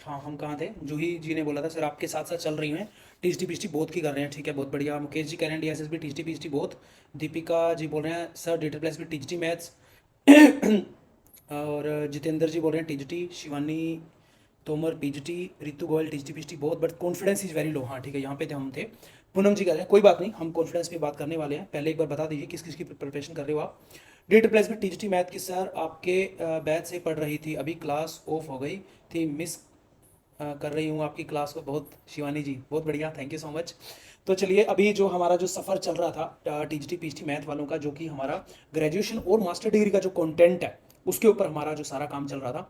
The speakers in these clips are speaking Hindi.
हाँ, हम कहाँ थे? जूही जी ने बोला था सर आपके साथ साथ चल रही हैं, टीएचडी पीएचडी बोथ की कर रहे हैं। ठीक है, बहुत बढ़िया। मुकेश जी कह रहे हैं DSSB TGT PhD both. Deepika ji बोल रहे हैं सर डेटा प्लस में टीएचडी मैथ्स। और जितेंद्र जी बोल रहे हैं TGT. Shivani Tomar PhD. Ritu Goyal TGT PhD बहुत, but confidence is very low. हाँ ठीक है, यहाँ पे थे हम थे। पूनम जी कह रहे हैं कोई बात नहीं, हम कॉन्फिडेंस पे बात करने वाले हैं। पहले एक बार बता दीजिए किस किस की प्रिपरेशन कर रहे हो आप। डेटा प्लस में टीएचडी मैथ की सर आपके बैच से पढ़ रही थी, अभी क्लास ऑफ हो गई थी, मिस कर रही हूँ आपकी क्लास को बहुत। शिवानी जी बहुत बढ़िया, थैंक यू सो मच। तो चलिए, अभी जो हमारा जो सफ़र चल रहा था टीजीटी पीजीटी मैथ वालों का, जो कि हमारा ग्रेजुएशन और मास्टर डिग्री का जो कंटेंट है उसके ऊपर हमारा जो सारा काम चल रहा था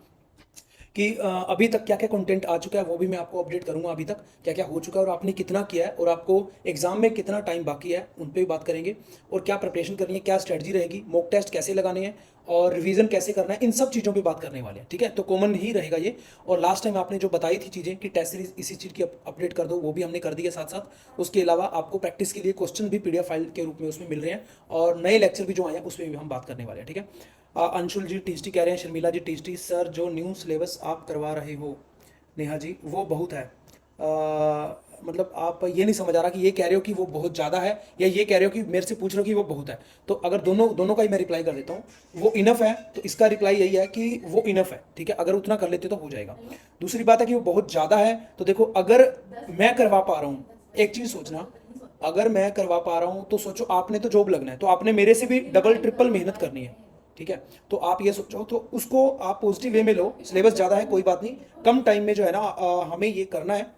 कि अभी तक क्या क्या कंटेंट आ चुका है वो भी मैं आपको अपडेट करूंगा। अभी तक क्या क्या हो चुका है और आपने कितना किया है और आपको एग्जाम में कितना टाइम बाकी है उन पे भी बात करेंगे। और क्या प्रिपरेशन करनी है, क्या स्ट्रेटजी रहेगी, मॉक टेस्ट कैसे लगाने हैं और रिवीजन कैसे करना है, इन सब चीज़ों पे बात करने वाले हैं। ठीक है, तो कॉमन ही रहेगा ये। और लास्ट टाइम आपने जो बताई थी चीज़ें कि टेस्ट सीरीज इसी चीज़ की अपडेट कर दो, वो भी हमने कर दी है साथ साथ। उसके अलावा आपको प्रैक्टिस के लिए क्वेश्चन भी पीडीएफ फाइल के रूप में उसमें मिल रहे हैं और नए लेक्चर भी जो आए हैं उसमें भी हम बात करने वाले हैं। ठीक है। अंशुल जी टीचटी कह रहे हैं, शर्मिला जी टीचटी सर जो न्यू सिलेबस आप करवा रहे हो नेहा जी वो बहुत है। मतलब आप ये नहीं समझ आ रहा कि ये कह रहे हो कि वो बहुत ज़्यादा है या ये कह रहे हो कि मेरे से पूछ रहे हो कि वो बहुत है। तो अगर दोनों दोनों का ही मैं रिप्लाई कर देता हूँ। वो इनफ है तो इसका रिप्लाई यही है कि वो इनफ है। ठीक है, अगर उतना कर लेते तो हो जाएगा। दूसरी बात है कि वो बहुत ज़्यादा है, तो देखो अगर मैं करवा पा रहा हूँ, एक चीज़ सोचना, अगर मैं करवा पा रहा हूँ तो सोचो आपने तो जॉब लगना है, तो आपने मेरे से भी डबल ट्रिपल मेहनत करनी है। ठीक है, तो आप ये सोचो, तो उसको आप पॉजिटिव वे में लो। सिलेबस ज़्यादा है कोई बात नहीं, कम टाइम में जो है ना हमें ये करना है।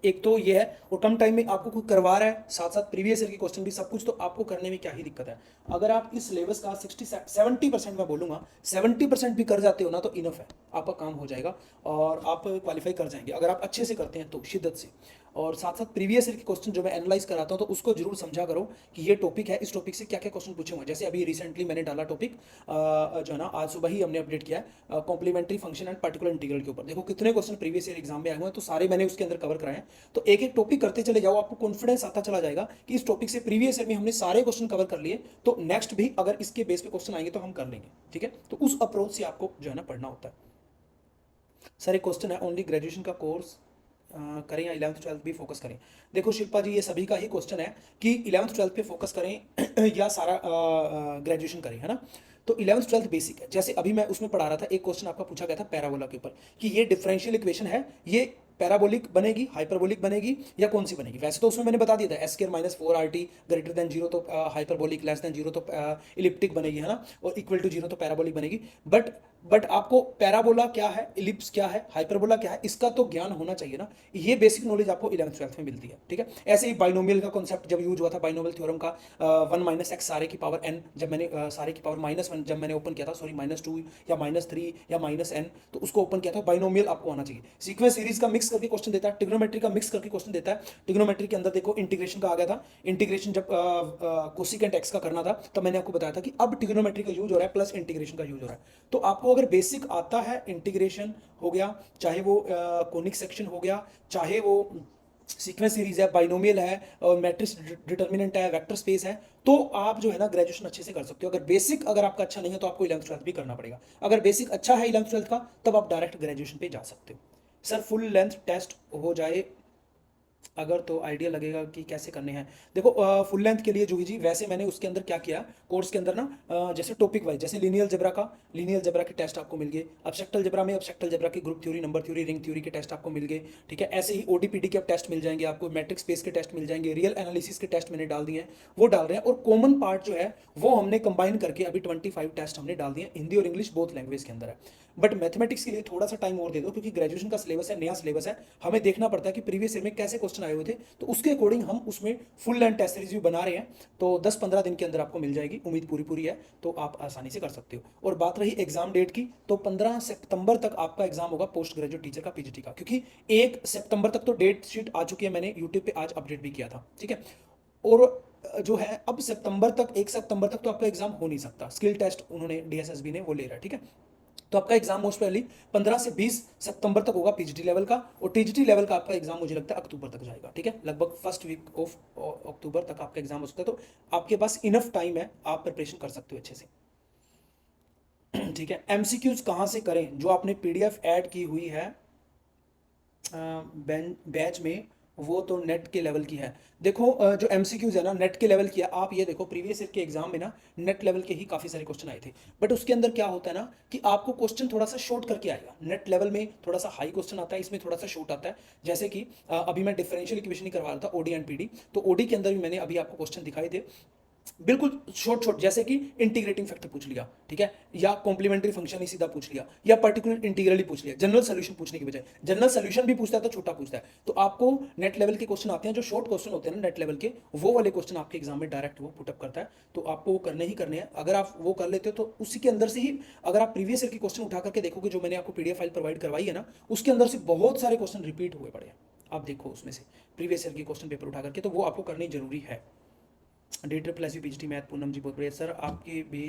एक तो ये है, और कम टाइम में आपको कुछ करवा रहा है, साथ साथ प्रीवियस ईयर के क्वेश्चन भी सब कुछ, तो आपको करने में क्या ही दिक्कत है। अगर आप इस सिलेबस का 60-70% मैं बोलूँगा 70% भी कर जाते हो ना तो इनफ है, आपका काम हो जाएगा और आप क्वालिफाई कर जाएंगे अगर आप अच्छे से करते हैं तो, शिद्दत से। और साथ साथ प्रीवियस ईयर के क्वेश्चन जो मैं एनालाइज कराता हूँ तो उसको जरूर समझा करो कि ये टॉपिक है, इस टॉपिक से क्या क्या क्वेश्चन पूछे हुए हैं। जैसे अभी रिसेंटली मैंने डाला टॉपिक जो है ना, आज सुबह ही हमने अपडेट किया है complementary function and particular integral के ऊपर। देखो कितने क्वेश्चन प्रीवियस ईयर एग्जाम में आए हुए हैं, तो सारे मैंने उसके अंदर कवर कराए हैं। तो एक एक टॉपिक करते चले जाओ, आपको कॉन्फिडेंस आता चला जाएगा कि इस टॉपिक से प्रीवियस ईयर में हमने सारे क्वेश्चन कवर कर लिए, तो नेक्स्ट भी अगर इसके बेस पे क्वेश्चन आएंगे तो हम कर लेंगे। ठीक है, तो उस अप्रोच से आपको जो है ना पढ़ना होता है। सर एक क्वेश्चन है, ओनली ग्रेजुएशन का कोर्स करें या 11th 12th भी फोकस करें? देखो शिल्पा जी, ये सभी का ही क्वेश्चन है कि 11th 12th पे फोकस करें या सारा ग्रेजुएशन करें, है ना। तो 11th 12th बेसिक है। जैसे अभी मैं उसमें पढ़ा रहा था, एक क्वेश्चन आपका पूछा गया था पैराबोला के ऊपर कि ये डिफरेंशियल इक्वेशन है, ये पैराबोलिक बनेगी, हाइपरबोलिक बनेगी या कौन सी बनेगी। वैसे तो उसमें मैंने बता दिया था S² - 4RT greater than zero तो हाइपरबोलिक, लेस देन जीरो तो इलिप्टिक बनेगी, है ना, और इक्वल टू जीरो तो पैराबोलिक बनेगी। बट आपको पैराबोला क्या है, इलिप्स क्या है, हाइपरबोला क्या है, इसका तो ज्ञान होना चाहिए ना। ये बेसिक नॉलेज आपको 11th 12th में मिलती है। ठीक है, ऐसे ही बाइनोमियल का कॉन्सेप्ट जब यूज हुआ था, बाइनोमियल थ्योरम का 1 - x सारे की पावर n, जब मैंने सारे की पावर -1 जब मैंने ओपन किया था, सॉरी -2 या -3 या -n, तो उसको ओपन किया था। बाइनोमियल आपको आना चाहिए। सीक्वेंस सीरीज का मिक्स करके क्वेश्चन देता है, ट्रिग्नोमेट्री का मिक्स करके क्वेश्चन देता है। ट्रिग्नोमेट्री के अंदर देखो इंटीग्रेशन का आ गया था, इंटीग्रेशन जब कोसिकेंट एक्स का करना था तब मैंने आपको बताया था कि अब ट्रिग्नोमेट्री का यूज हो रहा है प्लस इंटीग्रेशन का यूज हो रहा है। तो आपको अगर बेसिक आता है, इंटीग्रेशन हो गया, चाहे वो कोनिक सेक्शन हो गया, चाहे वो सीक्वेंस सीरीज है, बाइनोमियल है, और मैट्रिक्स डिटर्मिनेंट है, वेक्टर स्पेस है, तो आप जो है ना ग्रेजुएशन अच्छे से कर सकते हो। अगर बेसिक अगर आपका अच्छा नहीं है तो आपको 11th 12th भी करना पड़ेगा। अगर बेसिक अच्छा है 11th 12th का, तब आप डायरेक्ट ग्रेजुएशन पे जा सकते हो। सर फुल लेंथ टेस्ट हो जाए अगर तो आइडिया लगेगा कि कैसे करने हैं। देखो फुल लेंथ के लिए जूही जी, वैसे मैंने उसके अंदर क्या किया, कोर्स के अंदर ना जैसे टॉपिक वाइज, जैसे लीनियर जबरा के टेस्ट आपको मिल गए, अबसेक्टल जबरा में अबसेक्टल जबरा की group theory, number theory, ring theory के टेस्ट आपको मिल गए। ठीक है, ऐसे ही ओडीपीडी के टेस्ट मिल जाएंगे आपको, मैट्रिक स्पेस के टेस्ट मिल जाएंगे, रियल एनालिसिस के टेस्ट मैंने डाल दिए हैं, वो डाल रहे हैं। और कॉमन पार्ट जो है वो हमने कंबाइन करके अभी 25 टेस्ट हमने डाल दिए, हिंदी और इंग्लिश बोथ लैंग्वेज के अंदर है। बट मैथमेटिक्स के लिए थोड़ा सा टाइम और दे दो, क्योंकि ग्रेजुएशन का सिलेबस है, नया सिलेबस है, हमें देखना पड़ता है कि प्रीवियस ईयर में कैसे क्वेश्चन आए हुए थे, तो उसके अकॉर्डिंग हम उसमें फुल लेंथ टेस्ट सीरीज भी बना रहे हैं। तो 10-15 दिन के अंदर आपको मिल जाएगी, उम्मीद पूरी पूरी है, तो आप आसानी से कर सकते हो। और बात रही एग्जाम डेट की, तो 15 सितंबर तक आपका एग्जाम होगा पोस्ट ग्रेजुएट टीचर का, पीजीटी का, क्योंकि 1 सितंबर तक तो डेट शीट आ चुकी है, मैंने यूट्यूब पे आज अपडेट भी किया था। ठीक है, और जो है अब सितंबर तक, 1 सितंबर तक तो आपका एग्जाम हो नहीं सकता, स्किल टेस्ट उन्होंने डीएसएसबी ने वो ले रहा है। ठीक है, तो आपका एग्जाम मोस्ट पहली 15 से 20 सितंबर तक होगा पीजीटी लेवल का, और टीजीटी लेवल का आपका एग्जाम मुझे लगता है अक्टूबर तक जाएगा। ठीक है, लगभग फर्स्ट वीक ऑफ अक्टूबर तक आपका एग्जाम हो सकता है, तो आपके पास इनफ टाइम है, आप प्रिपरेशन कर सकते हो अच्छे से। ठीक है, एमसीक्यूज कहाँ से करें, जो आपने पीडीएफ ऐड की हुई है बैच में, वो तो नेट के लेवल की है। देखो जो एमसीक्यूज है ना नेट के लेवल की है। आप ये देखो प्रीवियस ईयर के एग्जाम में ना नेट लेवल के ही काफ़ी सारे क्वेश्चन आए थे, बट उसके अंदर क्या होता है ना कि आपको क्वेश्चन थोड़ा सा शॉर्ट करके आएगा। नेट लेवल में थोड़ा सा हाई क्वेश्चन आता है, इसमें थोड़ा सा शॉर्ट आता है। जैसे कि अभी मैं डिफरेंशियल इक्वेशन ही करवा रहा था, ओडी एंड पीडी, तो ओडी के अंदर भी मैंने अभी आपको क्वेश्चन दिखाई थे बिल्कुल शॉर्ट शॉर्ट, जैसे कि इंटीग्रेटिंग फैक्टर पूछ लिया, ठीक है, या कॉम्प्लीमेंट्री फंक्शन ही सीधा पूछ लिया, या पर्टिकुलर इंटीग्रल ही पूछ लिया। जनरल सोल्यूशन पूछने की बजाय जनरल सोल्यूशन भी पूछता है तो छोटा पूछता है। तो आपको नेट लेवल के क्वेश्चन आते हैं जो शॉर्ट क्वेश्चन होते हैं ना नेट लेवल के, वो वाले क्वेश्चन आपके एग्जाम में डायरेक्ट वो पुटअप करता है। तो आपको वो करने ही करने हैं। अगर आप वो कर लेते हो तो उसी के अंदर से ही, अगर आप प्रीवियस ईयर के क्वेश्चन उठा करके देखोगे जो मैंने आपको पीडीएफ फाइल प्रोवाइड करवाई है ना, उसके अंदर से बहुत सारे क्वेश्चन रिपीट हुए पड़े हैं। आप देखो उसमें से प्रीवियस ईयर के क्वेश्चन पेपर उठा करके, तो वो आपको करनी जरूरी है। D triple S PhD math Poonam ji बहुत बढ़िया सर। आपकी भी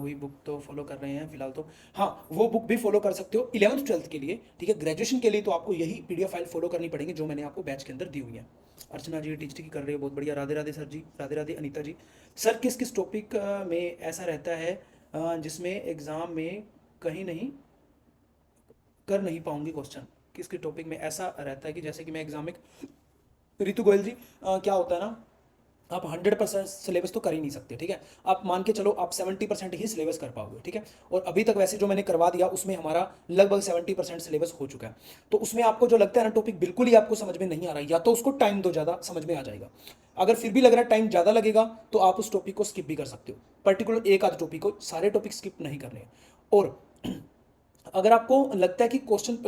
हुई बुक तो फॉलो कर रहे हैं फिलहाल तो। हाँ, वो बुक भी फॉलो कर सकते हो 11th 12th के लिए, ठीक है। ग्रेजुएशन के लिए तो आपको यही पीडीएफ फाइल फॉलो करनी पड़ेगी जो मैंने आपको बैच के अंदर दी हुई है। अर्चना जी टीचर की कर रही है, बहुत बढ़िया। राधे राधे सर जी, राधे राधे। अनीता जी, सर किस किस टॉपिक में ऐसा रहता है जिसमें एग्ज़ाम में कहीं नहीं कर नहीं पाऊंगी क्वेश्चन? किस किस टॉपिक में ऐसा रहता है कि जैसे कि मैं एग्जाम में, रितु गोयल जी क्या होता है ना, आप 100% सिलेबस तो कर ही नहीं सकते, ठीक है। आप मान के चलो आप 70% ही सिलेबस कर पाओगे, ठीक है। और अभी तक वैसे जो मैंने करवा दिया उसमें हमारा लगभग 70% सिलेबस हो चुका है। तो उसमें आपको जो लगता है ना टॉपिक बिल्कुल ही आपको समझ में नहीं आ रहा है, या तो उसको टाइम दो, ज़्यादा समझ में आ जाएगा। अगर फिर भी लग रहा है टाइम ज़्यादा लगेगा तो आप उस टॉपिक को स्किप भी कर सकते हो। पर्टिकुलर एक आध टॉपिक को, सारे टॉपिक स्किप नहीं करने हैं। और अगर आपको लगता है कि क्वेश्चन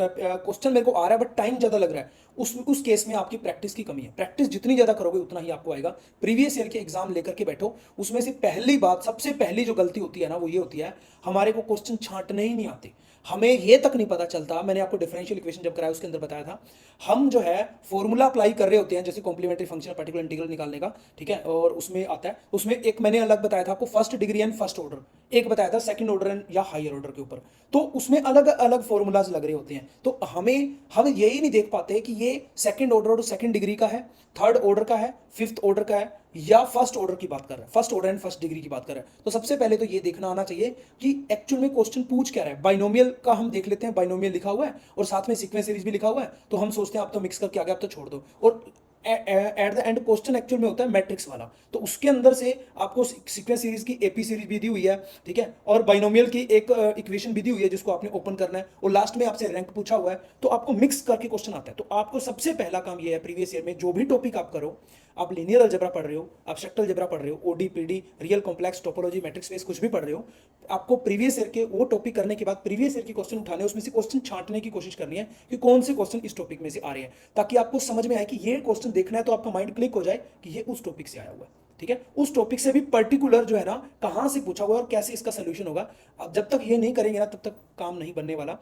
मेरे को आ रहा है बट टाइम ज़्यादा लग रहा है, उस केस में आपकी प्रैक्टिस की कमी है। प्रैक्टिस जितनी ज़्यादा करोगे उतना ही आपको आएगा। प्रीवियस ईयर के एग्जाम लेकर के बैठो, उसमें से पहली बात, सबसे पहली जो गलती होती है ना वो ये होती है, हमारे को क्वेश्चन छांटने ही नहीं आते। हमें ये तक नहीं पता चलता, मैंने आपको डिफरेंशियल इक्वेशन जब कराया उसके अंदर बताया था, हम जो है फॉर्मूला अप्लाई कर रहे होते हैं जैसे कॉम्प्लीमेंट्री फंक्शन पर्टिकुलर इंटीग्रल निकालने का, ठीक है। और उसमें आता है, उसमें एक मैंने अलग बताया था आपको first degree and first order, एक बताया था सेकंड ऑर्डर एंड या हायर ऑर्डर के ऊपर। तो उसमें अलग अलग फॉर्मूलाज लग रहे होते हैं। तो हम यही नहीं देख पाते कि ये सेकंड ऑर्डर और सेकंड डिग्री का है, थर्ड ऑर्डर का है, फिफ्थ ऑर्डर का है, या फर्स्ट ऑर्डर की बात कर रहा है, first order and first degree की बात कर रहा है। तो सबसे पहले तो ये देखना आना चाहिए कि एक्चुअल में क्वेश्चन पूछ क्या रहा है। बाइनोमियल का हम देख लेते हैं, बाइनोमियल लिखा हुआ है और साथ में सीक्वेंस सीरीज भी लिखा हुआ है, तो हम सोचते हैं आप तो मिक्स करके आ गए, आप तो छोड़ दो। और at the end question actual में होता है मैट्रिक्स वाला, तो उसके अंदर से आपको सीक्वेंस सीरीज की एपी सीरीज भी दी हुई है, ठीक है, और बाइनोमियल की एक इक्वेशन भी दी हुई है जिसको आपने ओपन करना है, और लास्ट में आपसे रैंक पूछा हुआ है, तो आपको मिक्स करके क्वेश्चन आता है। तो आपको सबसे पहला काम ये है प्रीवियस ईयर में जो भी टॉपिक आप करो, आप लीनियर अलजेब्रा पढ़ रहे हो, आप स्ट्रक्चरल अलजेब्रा पढ़ रहे हो, ODE PDE, real complex topology, matrix space, कुछ भी पढ़ रहे हो, आपको प्रीवियस ईयर के वो टॉपिक करने के बाद प्रीवियस ईयर के क्वेश्चन उठाने, उसमें से क्वेश्चन छांटने की कोशिश करनी है कि कौन से क्वेश्चन इस टॉपिक में से आ रहे हैं, ताकि आपको समझ में आए कि ये क्वेश्चन देखना है तो आपका माइंड क्लिक हो जाए कि ये उस टॉपिक से आया हुआ है, ठीक है। उस टॉपिक से भी पर्टिकुलर जो है ना कहां से पूछा हुआ है और कैसे इसका सोल्यूशन होगा। अब जब तक ये नहीं करेंगे ना तब तक काम नहीं बनने वाला।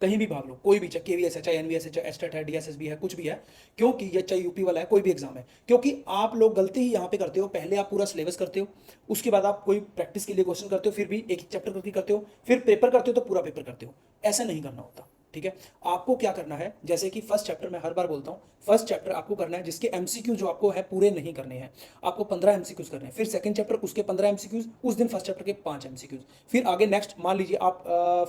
कहीं भी भाग लो, कोई भी, चाहे केवीएस है, चाहे एनवीएस है, चाहे एस्टेट है, डीएसएसबी है, कुछ भी है, क्योंकि ये चाहे यूपी वाला है, कोई भी एग्जाम है, क्योंकि आप लोग गलती ही यहाँ पे करते हो। पहले आप पूरा सिलेबस करते हो, उसके बाद आप कोई प्रैक्टिस के लिए क्वेश्चन करते हो, फिर भी एक चैप्टर करके करते हो, फिर पेपर करते हो तो पूरा पेपर करते हो। ऐसा नहीं करना होता, ठीक है। आपको क्या करना है, जैसे कि फर्स्ट चैप्टर, मैं हर बार बोलता हूँ, फर्स्ट चैप्टर आपको करना है जिसके एमसीक्यू जो आपको है पूरे नहीं करने हैं, आपको 15 एमसीक्यूज करने हैं। फिर सेकंड चैप्टर उसके 15 एमसीक्यूज, उस दिन फर्स्ट चैप्टर के 5 एमसीक्यूज। फिर आगे नेक्स्ट मान लीजिए आप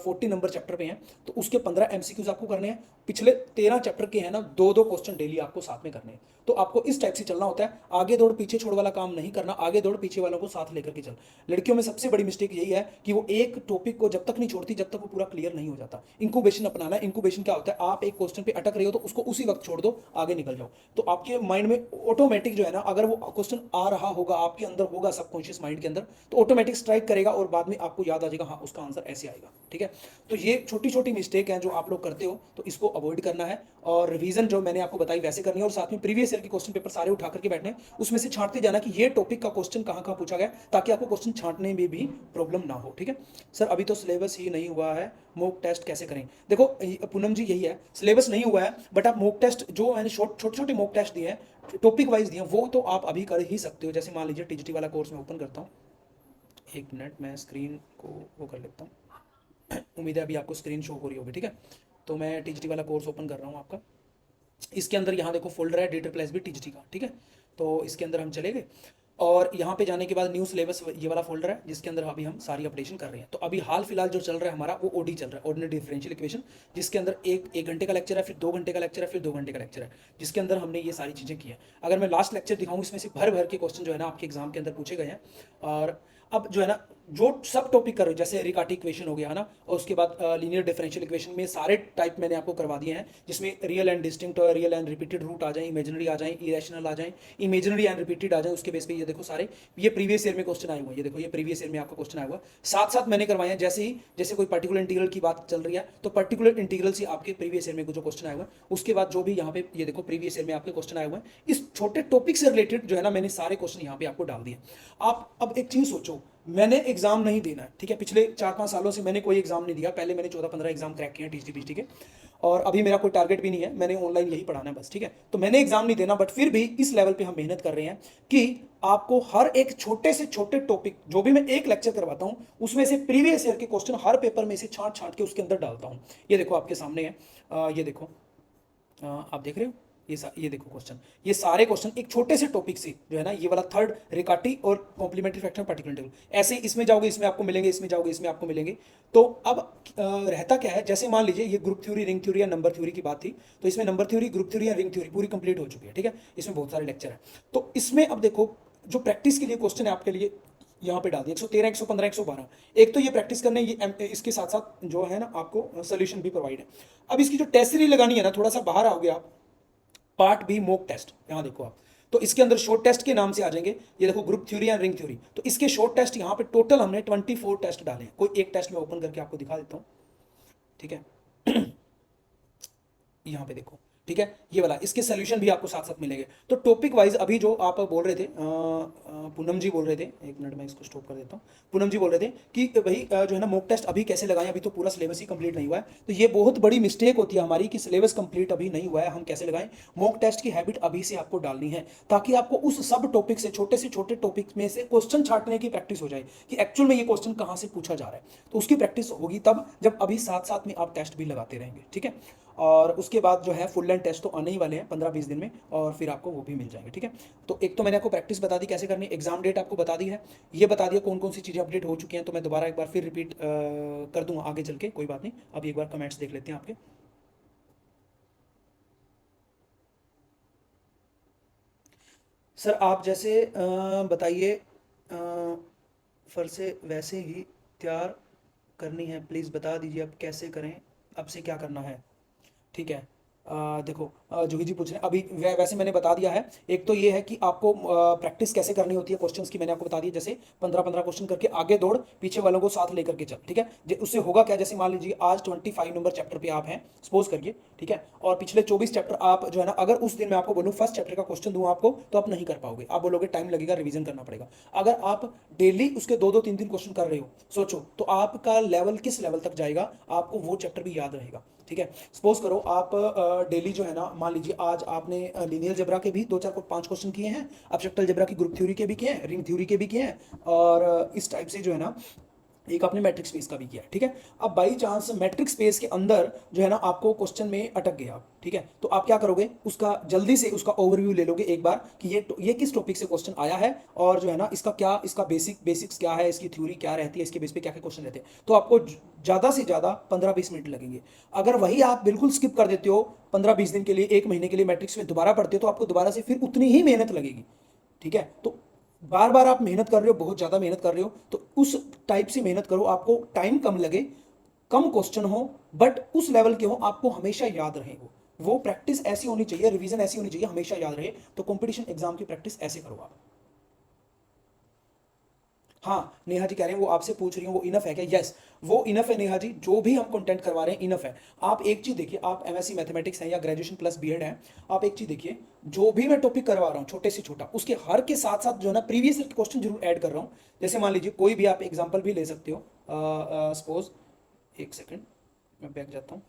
40 नंबर चैप्टर पे हैं तो उसके 15 एमसीक्यूज आपको करने हैं। पिछले 13 चैप्टर के हैं ना, दो दो क्वेश्चन डेली आपको साथ में करने हैं। तो आपको इस टाइप से चलना होता है, आगे दौड़ पीछे छोड़ वाला काम नहीं करना, आगे दौड़ पीछे वालों को साथ लेकर के चल। लड़कियों में सबसे बड़ी मिस्टेक यही है कि वो एक टॉपिक को जब तक नहीं छोड़ती जब तक वो पूरा क्लियर नहीं हो जाता। इंक्यूबेशन अपनाना है। इंक्यूबेशन क्या होता है, आप एक क्वेश्चन पे अटक रहे हो तो उसको उसी वक्त छोड़ दो, आगे निकल जाओ। तो आपके माइंड में ऑटोमेटिक जो है ना, अगर वो क्वेश्चन आ रहा होगा आपके अंदर होगा सबकॉन्शियस माइंड के अंदर, तो ऑटोमेटिक स्ट्राइक करेगा और बाद में आपको याद आ जाएगा हाँ उसका आंसर ऐसे आएगा, ठीक है। तो ये छोटी छोटी मिस्टेक हैं जो आप लोग करते हो, तो इसको अवॉइड करना है। और रिवीजन जो मैंने आपको बताई वैसे करनी है, और साथ में प्रीवियस ईयर के क्वेश्चन पेपर सारे उठा करके बैठने हैं, उसमें से छांटते जाना कि ये टॉपिक का क्वेश्चन कहाँ कहाँ पूछा गया, ताकि आपको क्वेश्चन छांटने में भी प्रॉब्लम ना हो, ठीक है। सर अभी तो सिलेबस ही नहीं हुआ है, मॉक टेस्ट कैसे करें? देखो पूनम जी, यही है, सिलेबस नहीं हुआ है बट आप मॉक टेस्ट जो मैंने छोटे छोटे मॉक टेस्ट दिए हैं, टॉपिक वाइज दिए हैं, वो तो आप अभी कर ही सकते हो। जैसे मान लीजिए टीजीटी वाला कोर्स मैं ओपन करता हूँ, एक मिनट, मैं स्क्रीन को वो कर लेता हूँ। उम्मीद है अभी आपको स्क्रीन शो हो रही होगी, ठीक है। तो मैं टीजीटी वाला कोर्स ओपन कर रहा हूँ आपका। इसके अंदर यहाँ देखो फोल्डर है D triple S B TGT का, ठीक है। तो इसके अंदर हम चले गए। और यहाँ पे जाने के बाद न्यू सिलेबस ये वाला फोल्डर है जिसके अंदर अभी हम सारी अपडेशन कर रहे हैं। तो अभी हाल फिलहाल जो चल रहा है हमारा वो ओडी चल रहा है, ऑर्डिनरी डिफरेंशियल इक्वेशन, जिसके अंदर एक घंटे का लेक्चर है, फिर 2 घंटे का लेक्चर है, फिर 2 घंटे का लेक्चर है, जिसके अंदर हमने ये सारी चीज़ें की है। अगर मैं लास्ट लेक्चर दिखाऊँ इसमें से भर भर के क्वेश्चन जो है ना आपके एग्जाम के अंदर पूछे गए हैं। और अब जो है ना जो सब टॉपिक कर रहे हो जैसे रिकार्टी इक्वेशन हो गया है ना, और उसके बाद लीनियर डिफरेंशियल इक्वेशन में सारे टाइप मैंने आपको करवा दिए हैं, जिसमें रियल एंड डिस्टिंक्ट और रियल एंड रिपीटेड रूट आ जाए, इमेजिनरी आ जाए, इरेशनल आ जाए, इमेजिनरी एंड रिपीटेड आ जाए, उसके बेस पे ये देखो सारे ये प्रीवियस ईयर में क्वेश्चन आए हुए हैं। ये देखो ये प्रीवियस ईयर में आपका क्वेश्चन आया हुआ, साथ साथ मैंने करवाए हैं। जैसे ही जैसे कोई पर्टिकुलर इंटीग्रल की बात चल रही है तो पर्टिकुलर इंटीग्रल से आपके प्रीवियस ईयर में जो क्वेश्चन आए हुए हैं, उसके बाद जो भी यहाँ पे ये देखो प्रीवियस ईयर में आपके क्वेश्चन आए हुए हैं, इस छोटे टॉपिक से रिलेटेड जो है ना मैंने सारे क्वेश्चन यहाँ पे आपको डाल दिए। आप अब एक चीज सोचो, मैंने एग्जाम नहीं देना है, ठीक है, पिछले 4-5 सालों से मैंने कोई एग्जाम नहीं दिया। पहले मैंने 14-15 एग्जाम क्रैक किए हैं टीजीटी पीटी के, और अभी मेरा कोई टारगेट भी नहीं है, मैंने ऑनलाइन यही पढ़ाना है बस, ठीक है। तो मैंने एग्जाम नहीं देना, बट फिर भी इस लेवल पे हम मेहनत कर रहे हैं कि आपको हर एक छोटे से छोटे टॉपिक जो भी मैं एक लेक्चर करवाता हूं उसमें से प्रीवियस ईयर के क्वेश्चन हर पेपर में से छांट छांट के उसके अंदर डालता हूं। ये देखो आपके सामने है, ये देखो, आप देख रहे हो, ये देखो क्वेश्चन, ये सारे क्वेश्चन एक छोटे से टॉपिक से जो है ना, ये वाला थर्ड रिकार्टी और कॉम्प्लीमेंट्री फैक्टर पार्टिकुलर टेबल, ऐसे इसमें जाओगे इसमें आपको मिलेंगे, इसमें जाओगे इसमें आपको मिलेंगे। तो अब रहता क्या है, जैसे मान लीजिए ये ग्रुप थ्योरी, रिंग थ्योरी या नंबर थ्योरी की बात थी, तो इसमें नंबर थ्योरी, ग्रुप थ्योरी या रिंग थ्योरी पूरी कंप्लीट हो चुकी है, ठीक है। इसमें बहुत सारे लेक्चर है। तो इसमें अब देखो जो प्रैक्टिस के लिए क्वेश्चन है आपके लिए यहाँ पे डाल दिया, 113, 115, 112। एक तो ये प्रैक्टिस करने, ये इसके साथ साथ जो है ना आपको सोल्यूशन भी प्रोवाइड है। अब इसकी जो टेस्ट सीरीज लगानी है ना, थोड़ा सा बाहर आओगे आप, पार्ट बी मॉक टेस्ट, यहां देखो आप, तो इसके अंदर शॉर्ट टेस्ट के नाम से आ जाएंगे। ये देखो ग्रुप थ्योरी या रिंग थ्योरी, तो इसके शॉर्ट टेस्ट यहाँ पे टोटल हमने 24 टेस्ट डाले हैं। कोई एक टेस्ट में ओपन करके आपको दिखा देता हूँ, ठीक है। यहाँ पे देखो, ठीक है, ये वाला, इसके सोल्यूशन भी आपको साथ साथ मिलेंगे। तो टॉपिक वाइज अभी जो आप बोल रहे थे, पूनम जी बोल रहे थे, एक मिनट मैं इसको स्टॉप कर देता हूँ। पूनम जी बोल रहे थे कि भाई जो है ना मॉक टेस्ट अभी कैसे लगाएं, अभी तो पूरा सिलेबस ही कंप्लीट नहीं हुआ है। तो ये बहुत बड़ी मिस्टेक होती है हमारी कि सिलेबस कंप्लीट अभी नहीं हुआ है, हम कैसे लगाएं। मॉक टेस्ट की हैबिट अभी से आपको डालनी है, ताकि आपको उस सब टॉपिक से छोटे टॉपिक में से क्वेश्चन छांटने की प्रैक्टिस हो जाए कि एक्चुअल में ये क्वेश्चन कहाँ से पूछा जा रहा है। तो उसकी प्रैक्टिस होगी तब जब अभी साथ साथ में आप टेस्ट भी लगाते रहेंगे, ठीक है। और उसके बाद जो है फुल लेंथ टेस्ट तो आने ही वाले हैं 15-20 दिन में, और फिर आपको वो भी मिल जाएंगे, ठीक है। तो एक तो मैंने आपको प्रैक्टिस बता दी कैसे करनी है, एग्जाम डेट आपको बता दी है, ये बता दिया कौन कौन सी चीज़ें अपडेट हो चुकी हैं। तो मैं दोबारा एक बार फिर रिपीट कर दूंगा आगे चल के, कोई बात नहीं। अभी एक बार कमेंट्स देख लेते हैं आपके। सर आप जैसे बताइए, फर से वैसे ही तैयार करनी है, प्लीज़ बता दीजिए अब कैसे करें, अब से क्या करना है, ठीक है। देखो जोगी जी पूछ रहे हैं, अभी वैसे मैंने बता दिया है। एक तो ये है कि आपको प्रैक्टिस कैसे करनी होती है क्वेश्चंस की, मैंने आपको बता दी, जैसे 15-15 क्वेश्चन करके आगे दौड़, पीछे वालों को साथ लेकर के चल, ठीक है। उससे होगा क्या, जैसे मान लीजिए आज 25 नंबर चैप्टर पे आप हैं, सपोज करिए, ठीक है, और पिछले 24 चैप्टर आप जो है ना, अगर उस दिन मैं आपको बोलूँ फर्स्ट चैप्टर का क्वेश्चन दूँ आपको, तो आप नहीं कर पाओगे, आप बोलोगे टाइम लगेगा, रिवीजन करना पड़ेगा। अगर आप डेली उसके 2-2, 3-3 क्वेश्चन कर रहे हो, सोचो तो आपका लेवल किस लेवल तक जाएगा, आपको वो चैप्टर भी याद रहेगा, ठीक है। सपोज करो आप डेली जो है ना, मान लीजिए आज आपने लीनियर जबरा के भी 2-4-5 क्वेश्चन किए हैं, एब्स्ट्रैक्ट जबरा की ग्रुप थ्योरी के भी किए हैं, रिंग थ्योरी के भी किए हैं, और इस टाइप से जो है ना एक आपने मैट्रिक्स स्पेस का भी किया, ठीक है। अब बाई चांस मैट्रिक्स स्पेस के अंदर जो है ना आपको क्वेश्चन में अटक गया, ठीक है, तो आप क्या करोगे, उसका जल्दी से उसका ओवरव्यू ले लोगे एक बार कि ये किस टॉपिक से क्वेश्चन आया है, और जो है ना इसका क्या, इसका बेसिक्स क्या है, इसकी थ्योरी क्या रहती है, इसके बेस पे क्या क्या क्वेश्चन रहते हैं। तो आपको ज़्यादा से ज़्यादा 15-20 मिनट लगेंगे। अगर वही आप बिल्कुल स्किप कर देते हो 15-20 दिन के लिए, 1 महीने के लिए मैट्रिक्स में दोबारा पढ़ते हो, तो आपको दोबारा से फिर उतनी ही मेहनत लगेगी, ठीक है। तो बार बार आप मेहनत कर रहे हो, बहुत ज़्यादा मेहनत कर रहे हो, तो उस टाइप से मेहनत करो, आपको टाइम कम लगे, कम क्वेश्चन हो, बट उस लेवल के हो, आपको हमेशा याद रहे वो प्रैक्टिस ऐसी होनी चाहिए, रिवीजन ऐसी होनी चाहिए, हमेशा याद रहे। तो कंपटीशन एग्जाम की प्रैक्टिस ऐसे करो आप। हाँ नेहा जी कह रहे हैं वो आपसे पूछ रही हूँ वो इनफ है क्या, यस वो इनफ है नेहा जी, जो भी हम कंटेंट करवा रहे हैं इनफ है। आप एक चीज देखिए, आप एमएससी मैथमेटिक्स हैं या ग्रेजुएशन प्लस बीएड है, आप एक चीज देखिए, जो भी मैं टॉपिक करवा रहा हूँ छोटे से छोटा, उसके हर के साथ साथ जो है ना प्रीवियस क्वेश्चन जरूर ऐड कर रहा हूँ। जैसे मान लीजिए कोई भी आप एग्जाम्पल भी ले सकते हो, सपोज, एक सेकेंड मैं बैक जाता हूँ,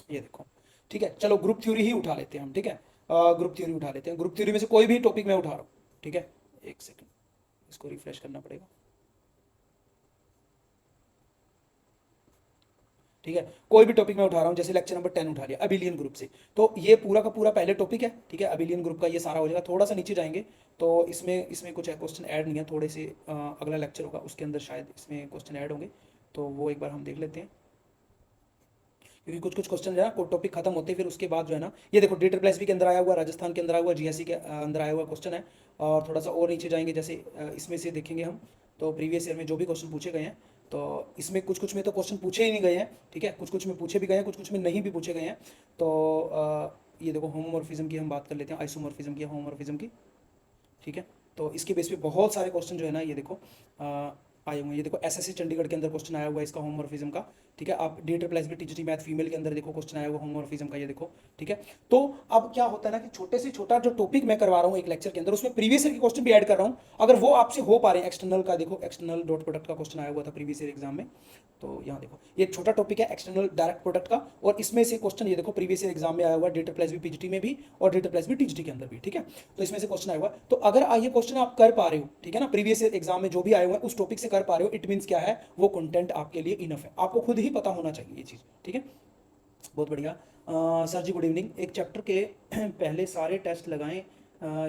ये देखो, ठीक है, चलो ग्रुप थ्योरी ही उठा लेते हैं हम, ठीक है, ग्रुप थ्योरी उठा लेते हैं, ग्रुप थ्योरी में से कोई भी टॉपिक मैं उठा रहा हूँ, ठीक है, एक सेकेंड इसको रिफ्रेश करना पड़ेगा। ठीक है। कोई भी टॉपिक मैं उठा रहा हूँ, जैसे लेक्चर नंबर 10 उठा लिया अबिलियन ग्रुप से, तो ये पूरा का पूरा पहले टॉपिक है, ठीक है, अबिलियन ग्रुप का ये सारा हो जाएगा। थोड़ा सा नीचे जाएंगे तो इसमें कुछ क्वेश्चन ऐड नहीं है, थोड़े से अगला लेक्चर होगा उसके अंदर शायद इसमें क्वेश्चन ऐड होंगे, तो वो एक बार हम देख लेते हैं, क्योंकि कुछ कुछ क्वेश्चन जो है ना टॉपिक खत्म होते हैं, फिर उसके बाद जो है ना, ये देखो DSSB के अंदर आया हुआ, राजस्थान के अंदर आया हुआ, GSE के अंदर आया हुआ क्वेश्चन है। और थोड़ा सा और नीचे जाएंगे, जैसे इसमें से देखेंगे हम, तो प्रीवियस ईयर में जो भी क्वेश्चन पूछे गए हैं, तो इसमें कुछ कुछ में तो क्वेश्चन पूछे ही नहीं गए हैं, ठीक है, कुछ कुछ में पूछे भी गए हैं, कुछ कुछ में नहीं भी पूछे गए हैं। तो ये देखो होमोमॉर्फिज्म की हम बात कर लेते हैं, आइसोमॉर्फिज्म की, होमोमॉर्फिज्म की, ठीक है। तो इसके बेस पे बहुत सारे क्वेश्चन जो है ना, ये देखो आए हुए हैं। ये देखो SSC चंडीगढ़ के अंदर क्वेश्चन आया हुआ है इसका होमोमॉर्फिज्म का, ठीक है। आप DSSB TGT मैथ फीमेल के अंदर देखो क्वेश्चन आया हुआ होमोमॉर्फिज्म का, ये देखो, ठीक है। तो अब क्या होता है ना कि छोटे से छोटा जो टॉपिक मैं करवा रहा हूँ एक लेक्चर के अंदर, उसमें प्रीवियस ईयर के क्वेश्चन भी ऐड कर रहा हूँ, अगर वो आपसे हो पा रहे हैं। एक्सटर्नल का देखो, एक्सटर्नल डॉट प्रोडक्ट का क्वेश्चन आया हुआ था प्रीवियस ईयर एग्जाम में, तो यहाँ देखो ये छोटा टॉपिक है एक्सटर्नल डायरेक्ट प्रोडक्ट का, और इसमें से क्वेश्चन ये देखो प्रीवियस ईयर एग्जाम में आया हुआ DSSB PGT में भी और DSSB TGT के अंदर भी, ठीक है। तो इसमें से क्वेश्चन आया हुआ, तो अगर ये क्वेश्चन आप कर पा रहे हो, ठीक है ना, प्रीवियस ईयर एग्जाम में जो भी आए हुए हैं उस टॉपिक से कर पा रहे हो, इट मीन्स क्या है, वो कंटेंट आपके लिए इनफ है, आपको खुद ही पता होना चाहिए ये चीज़, ठीक है। बहुत बढ़िया। सर जी गुड इवनिंग, एक चैप्टर के पहले सारे टेस्ट लगाएं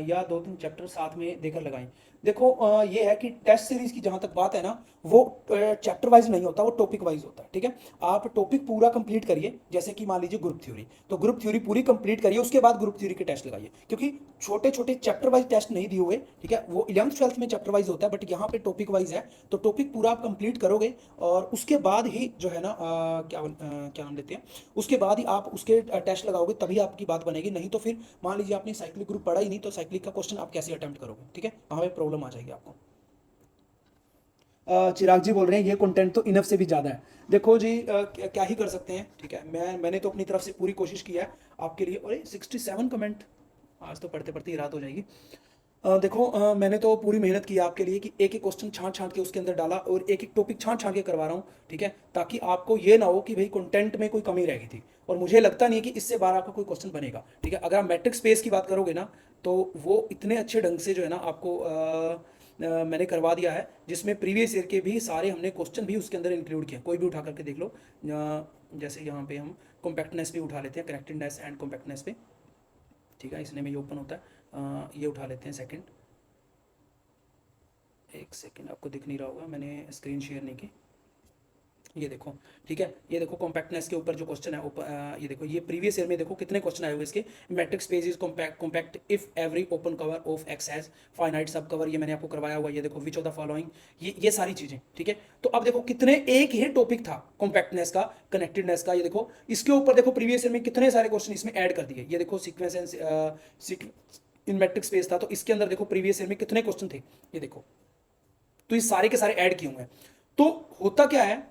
या 2-3 चैप्टर साथ में देकर लगाएं। देखो ये है कि टेस्ट सीरीज की जहां तक बात है ना, वो चैप्टर वाइज नहीं होता, वो टॉपिक वाइज होता है, ठीक है। आप टॉपिक पूरा कंप्लीट करिए, जैसे कि मान लीजिए ग्रुप थ्योरी, तो ग्रुप थ्योरी पूरी कंप्लीट करिए, उसके बाद ग्रुप थ्योरी के टेस्ट लगाइए, क्योंकि छोटे छोटे चैप्टर वाइज टेस्ट नहीं दिए हुए, ठीक है। वो 11th 12th में चैप्टर वाइज होता है, बट यहाँ पे टॉपिक वाइज है, तो टॉपिक पूरा आप कंप्लीट करोगे, और उसके बाद ही जो है ना क्या नाम लेते हैं, उसके बाद ही आप उसके टेस्ट लगाओगे, तभी आपकी बात बनेगी। नहीं तो फिर मान लीजिए आपने साइक्लिक ग्रुप पढ़ा ही नहीं, तो साइक्लिक का क्वेश्चन आप कैसे अटेम्प्ट करोगे, ठीक है, वहाँ पे प्रॉब्लम आ जाएगी आपको। चिराग जी बोल रहे हैं ये कंटेंट तो इनफ से भी ज़्यादा है। देखो जी क्या ही कर सकते हैं, ठीक है। मैंने तो अपनी तरफ से पूरी कोशिश की है आपके लिए। और 67 कमेंट, आज तो पढ़ते पढ़ते ही रात हो जाएगी। देखो मैंने तो पूरी मेहनत की है आपके लिए, कि एक एक क्वेश्चन छांट छांट के उसके अंदर डाला, और एक एक टॉपिक छांट छांट के करवा रहा हूँ, ठीक है, ताकि आपको ये ना हो कि भाई कंटेंट में कोई कमी रह गई थी। और मुझे लगता नहीं है कि इससे बाहर आपका कोई क्वेश्चन बनेगा, ठीक है। अगर आप मैट्रिक स्पेस की बात करोगे ना, तो वो इतने अच्छे ढंग से जो है ना आपको मैंने करवा दिया है, जिसमें प्रीवियस ईयर के भी सारे हमने क्वेश्चन भी उसके अंदर इंक्लूड किए, कोई भी उठा करके देख लो। जैसे यहाँ पे हम कॉम्पैक्टनेस भी उठा लेते हैं, कनेक्टेडनेस एंड कॉम्पैक्टनेस पे, ठीक है, इसने में ये ओपन होता है। ये उठा लेते हैं सेकंड, एक सेकंड, आपको दिख नहीं रहा होगा, मैंने स्क्रीन शेयर नहीं की, ये देखो, ठीक है। ये देखो कॉम्पैक्टनेस के ऊपर जो क्वेश्चन है, ये देखो, ये प्रीवियस ईयर में देखो कितने क्वेश्चन आए हुए इसके। Matrix space is compact if every open cover of x has finite सब कवर, ये मैंने आपको करवाया हुआ। ये देखो विच ऑफ द फॉलोइंग, ये सारी चीजें, ठीक है। तो अब देखो कितने, एक ही टॉपिक था कॉम्पैक्टनेस का, कनेक्टेडनेस का, ये देखो इसके ऊपर देखो प्रीवियस ईयर में कितने सारे क्वेश्चन इसमें ऐड कर दिए। ये देखो sequence and in matrix space था, तो इसके अंदर देखो प्रीवियस ईयर में कितने क्वेश्चन थे, ये देखो। तो ये सारे के सारे ऐड किए हुए हैं। तो होता क्या है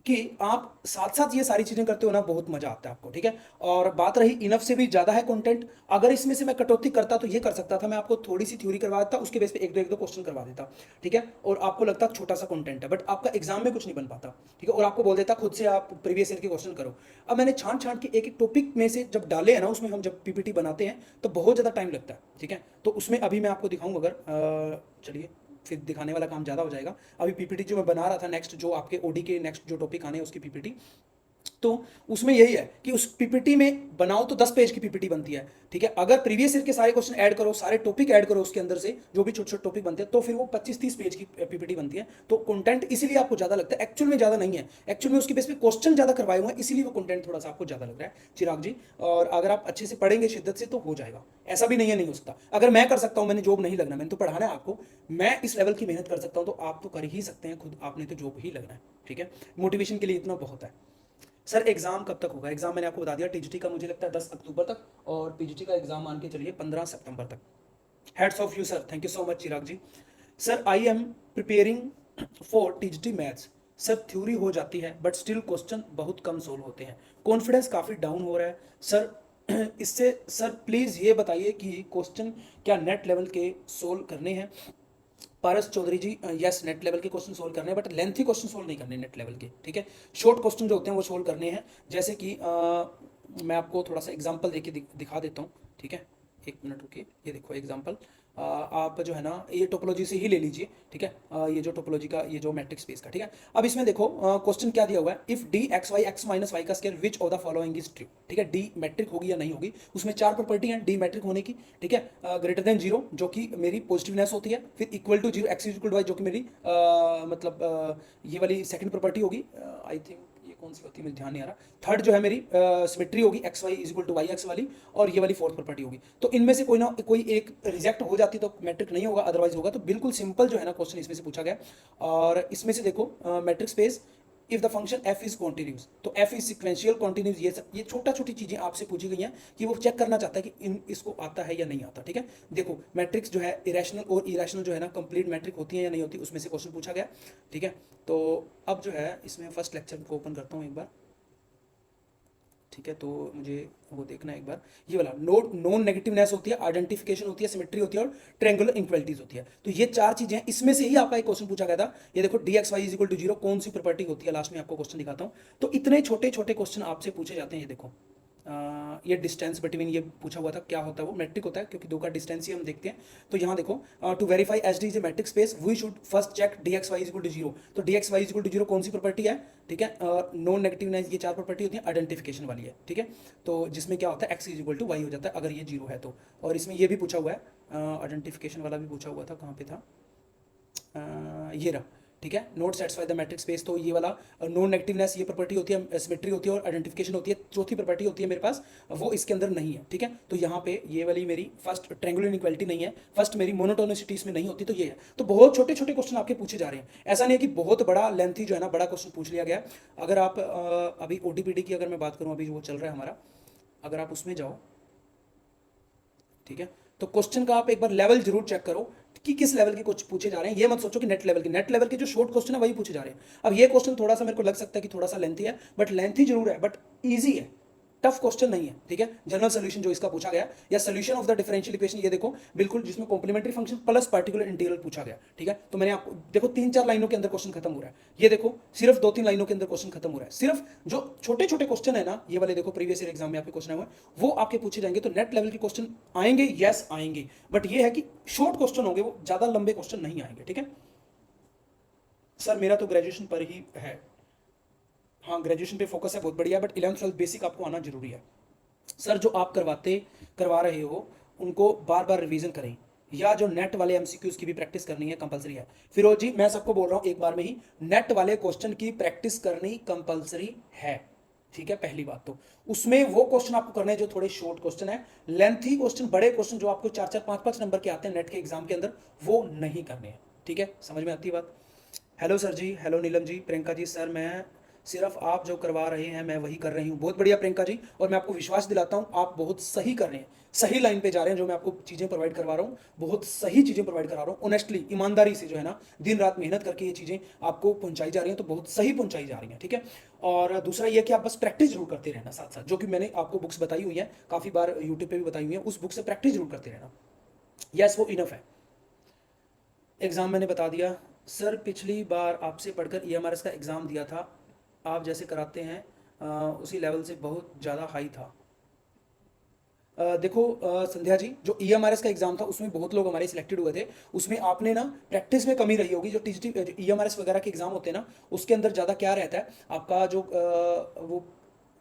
कि आप साथ साथ ये सारी चीजें करते हो ना, बहुत मजा आता है आपको, ठीक है। और बात रही इनफ से भी ज्यादा है कंटेंट, अगर इसमें से मैं कटौती करता तो ये कर सकता था, मैं आपको थोड़ी सी थ्योरी करवा देता, उसके बेस पे एक दो क्वेश्चन करवा देता, ठीक है। और आपको लगता छोटा सा कंटेंट है, बट आपका एग्जाम में कुछ नहीं बन पाता, ठीक है। और आपको बोल देता खुद से आप प्रीवियस ईयर के क्वेश्चन करो। अब मैंने छांट छांट के एक एक टॉपिक में से जब डाले हैं ना, उसमें हम जब PPT बनाते हैं तो बहुत ज्यादा टाइम लगता है, ठीक है। तो उसमें अभी मैं आपको दिखाऊंगा, अगर चलिए, फिर दिखाने वाला काम ज़्यादा हो जाएगा। अभी PPT जो मैं बना रहा था, नेक्स्ट जो आपके OD के नेक्स्ट जो टॉपिक आने हैं उसकी PPT, तो उसमें यही है कि उस PPT में बनाओ तो 10 पेज की PPT बनती है, ठीक है। अगर प्रीवियस ईयर के सारे क्वेश्चन ऐड करो, सारे टॉपिक ऐड करो उसके अंदर से, जो भी छोटे छोटे टॉपिक बनते हैं, तो फिर वो 25-30 पेज की PPT बनती है। तो कंटेंट इसीलिए आपको ज़्यादा लगता है, एक्चुअल में ज़्यादा नहीं है। एक्चुअल में उसके बेस पे क्वेश्चन ज़्यादा करवाए हुए हैं, इसीलिए वो कंटेंट थोड़ा सा आपको ज़्यादा लग रहा है चिराग जी। और अगर आप अच्छे से पढ़ेंगे शिद्दत से तो हो जाएगा, ऐसा भी नहीं है नहीं हो सकता। अगर मैं कर सकता हूँ, मैंने जॉब नहीं लगना, मैंने तो पढ़ाना है आपको, मैं इस लेवल की मेहनत कर सकता हूँ, तो आप तो कर ही सकते हैं खुद, आपने तो जॉब ही लगना है, ठीक है। मोटिवेशन के लिए इतना बहुत है। सर एग्जाम कब तक होगा? एग्जाम मैंने आपको बता दिया, TGT का मुझे लगता है 10 अक्टूबर तक, और PGT का एग्जाम मान के चलिए 15 सितंबर तक। Hats off you sir, thank you so much Chirag ji. Sir I am preparing for TGT maths, sir theory हो जाती है बट स्टिल क्वेश्चन बहुत कम सोल्व होते हैं, कॉन्फिडेंस काफ़ी डाउन हो रहा है सर। इससे सर प्लीज़ ये बताइए कि क्वेश्चन क्या नेट लेवल के सोल्व करने हैं? पारस चौधरी जी, यस नेट लेवल के क्वेश्चन सोल्व करने हैं, बट लेंथी क्वेश्चन सोल्व नहीं करने नेट लेवल के, ठीक है। शॉर्ट क्वेश्चन जो होते हैं वो सोल्व करने हैं, जैसे कि मैं आपको थोड़ा सा एग्जांपल देके दिखा देता हूँ, ठीक है। एक मिनट रुकिए, ये देखो एग्जांपल, आप जो है ना ये टोपोलॉजी से ही ले लीजिए, ठीक है। ये जो टोपोलॉजी का, ये जो मैट्रिक्स स्पेस का, ठीक है। अब इसमें देखो क्वेश्चन क्या दिया हुआ है, if d x y x minus y का square which of the following is true, ठीक है। डी मैट्रिक होगी या नहीं होगी, उसमें 4 प्रॉपर्टी हैं डी मैट्रिक होने की, ठीक है। ग्रेटर देन जीरो जो कि मेरी पॉजिटिवनेस होती है, फिर equal to zero X equal to Y जो कि मेरी मतलब ये वाली सेकंड प्रॉपर्टी होगी, आई थिंक ये कौन सी होती है मुझे ध्यान नहीं आ रहा। थर्ड जो है मेरी सिमेट्री होगी X Y is equal to Y X वाली, और ये वाली फोर्थ प्रॉपर्टी होगी। तो इनमें से कोई ना कोई एक रिजेक्ट हो जाती तो मैट्रिक नहीं होगा, अदरवाइज होगा। तो बिल्कुल सिंपल जो है ना क्वेश्चन इसमें से पूछा गया। और इसमें से देखो matric space if the function f is continuous, तो f इज सिक्वेंशियल कॉन्टिन्यूस, ये छोटा छोटी चीजें आपसे पूछी गई हैं कि वो चेक करना चाहता है कि इसको आता है या नहीं आता, ठीक है। देखो मैट्रिक्स जो है इरेशनल और इरेशनल जो है ना कंप्लीट मैट्रिक होती है या नहीं होती, उसमें से क्वेश्चन पूछा गया, ठीक है। तो अब जो है इसमें फर्स्ट लेक्चर को ओपन करता हूँ एक बार, ठीक है। तो मुझे वो देखना है एक बार, ये वाला नॉन नेगेटिवनेस होती है, आइडेंटिफिकेशन होती है, सिमेट्री होती है और ट्रायंगुलर इक्वलिटीज होती है। तो ये 4 चीजें हैं, इसमें से ही आपका एक क्वेश्चन पूछा गया था। ये देखो D x Y is equal to zero कौन सी प्रॉपर्टी होती है, लास्ट में आपको क्वेश्चन दिखाता हूँ। तो इतने छोटे छोटे क्वेश्चन आपसे पूछे जाते हैं। ये देखो ये डिस्टेंस बिटवीन ये पूछा हुआ था, क्या होता है वो मैट्रिक होता है, क्योंकि दो का डिस्टेंस ही हम देखते हैं। तो यहाँ देखो to verify H D is a metric space we should first check d x Y is equal to zero. तो d x Y is equal to zero कौन सी प्रॉपर्टी है, ठीक है। नॉन नेगेटिवनेस ये 4 प्रॉपर्टी होती है, आइडेंटिफिकेशन वाली है, ठीक है। तो जिसमें क्या होता है X is equal to Y हो जाता है अगर ये जीरो है तो। और इसमें ये भी पूछा हुआ है, आइडेंटिफिकेशन वाला भी पूछा हुआ था, कहाँ पे था, ये रहा, ठीक है। Note satisfy the matric space, तो ये वाला नॉन नेगेटिवनेस ये प्रॉपर्टी होती है, सिमेट्री होती है और आइडेंटिफिकेशन होती है। चौथी प्रॉपर्टी होती है मेरे पास, वो इसके अंदर नहीं है, ठीक है। तो यहाँ पे ये वाली मेरी फर्स्ट ट्रायंगुलर इनइक्वालिटी नहीं है, फर्स्ट मेरी मोनोटोनिसिटी इसमें नहीं होती, तो ये है। तो बहुत छोटे छोटे क्वेश्चन आपके पूछे जा रहे हैं, ऐसा नहीं है कि बहुत बड़ा लेंथी जो है ना बड़ा क्वेश्चन पूछ लिया गया। अगर आप अभी ओडीपीडी की अगर मैं बात करूँ, अभी वो चल रहा है हमारा, अगर आप उसमें जाओ, ठीक है, तो क्वेश्चन का आप एक बार लेवल जरूर चेक करो कि किस लेवल के कुछ पूछे जा रहे हैं। ये मत सोचो कि नेट लेवल के जो शॉर्ट क्वेश्चन है वही पूछे जा रहे हैं। अब ये क्वेश्चन थोड़ा सा मेरे को लग सकता है कि थोड़ा सा लेंथी है, बट लेंथी जरूर है, बट ईजी है, टफ क्वेश्चन नहीं है, ठीक है। जनरल सोल्यूशन जो इसका पूछा गया, या solution of the differential equation, ये देखो बिल्कुल जिसमें complementary function plus particular integral पूछा गया, ठीक है। तो मैंने आपको देखो 3-4 लाइनों के अंदर क्वेश्चन खत्म हो रहा है, ये देखो सिर्फ 2-3 लाइनों के अंदर क्वेश्चन खत्म हो रहा है। सिर्फ जो छोटे छोटे क्वेश्चन है ना, ये वाले देखो प्रीवियस ईयर एग्जाम में आपके क्वेश्चन हुए वो आपके पूछे जाएंगे। तो नेट लेवल के क्वेश्चन आएंगे, यस आएंगे, बट ये है कि शॉर्ट क्वेश्चन होंगे, वो ज्यादा लंबे क्वेश्चन नहीं आएंगे, ठीक है। सर मेरा तो ग्रेजुएशन पर ही है, हाँ ग्रेजुएशन पे फोकस है, बहुत बढ़िया, बट 11th-12th बेसिक आपको आना जरूरी है। सर जो आप करवा रहे हो उनको बार बार रिवीजन करें, या जो नेट वाले एमसीक्यूज की भी प्रैक्टिस करनी है, कंपलसरी है। फिरोज जी मैं सबको बोल रहा हूं एक बार में ही, नेट वाले क्वेश्चन की प्रैक्टिस करनी कंपलसरी है, ठीक है। पहली बात तो उसमें वो क्वेश्चन आपको करने हैं जो थोड़े शॉर्ट क्वेश्चन है, लेंथी क्वेश्चन बड़े क्वेश्चन जो आपको 4-4 5-5 नंबर के आते हैं नेट के एग्जाम के अंदर, वो नहीं करने हैं, ठीक है। समझ में आती है बात। हेलो सर जी, हेलो नीलम जी, प्रियंका जी, सर मैं सिर्फ आप जो करवा रहे हैं मैं वही कर रही हूँ। बहुत बढ़िया प्रियंका जी, और मैं आपको विश्वास दिलाता हूँ आप बहुत सही कर रहे हैं, सही लाइन पे जा रहे हैं। जो मैं आपको चीज़ें प्रोवाइड करवा रहा हूँ बहुत सही चीज़ें प्रोवाइड करा रहा हूँ, ऑनेस्टली ईमानदारी से जो है ना दिन रात मेहनत करके ये चीज़ें आपको पहुँचाई जा रही हैं, तो बहुत सही पहुँचाई जा रही हैं, ठीक है। और दूसरा ये कि आप बस प्रैक्टिस जरूर करते रहना साथ साथ, जो कि मैंने आपको बुक्स बताई हुई हैं, काफ़ी बार यूट्यूब पर भी बताई हुई हैं, उस बुक से प्रैक्टिस जरूर करते रहना, यस वो इनफ है। एग्ज़ाम मैंने बता दिया सर, पिछली बार आपसे पढ़कर ईएमआरएस का एग्ज़ाम दिया था, आप जैसे कराते हैं उसी लेवल से बहुत ज़्यादा हाई था। देखो संध्या जी, जो ईएमआरएस का एग्ज़ाम था उसमें बहुत लोग हमारे सिलेक्टेड हुए थे, उसमें आपने ना प्रैक्टिस में कमी रही होगी। जो टीजीटी ईएमआरएस वगैरह के एग्ज़ाम होते हैं ना, उसके अंदर ज़्यादा क्या रहता है आपका जो वो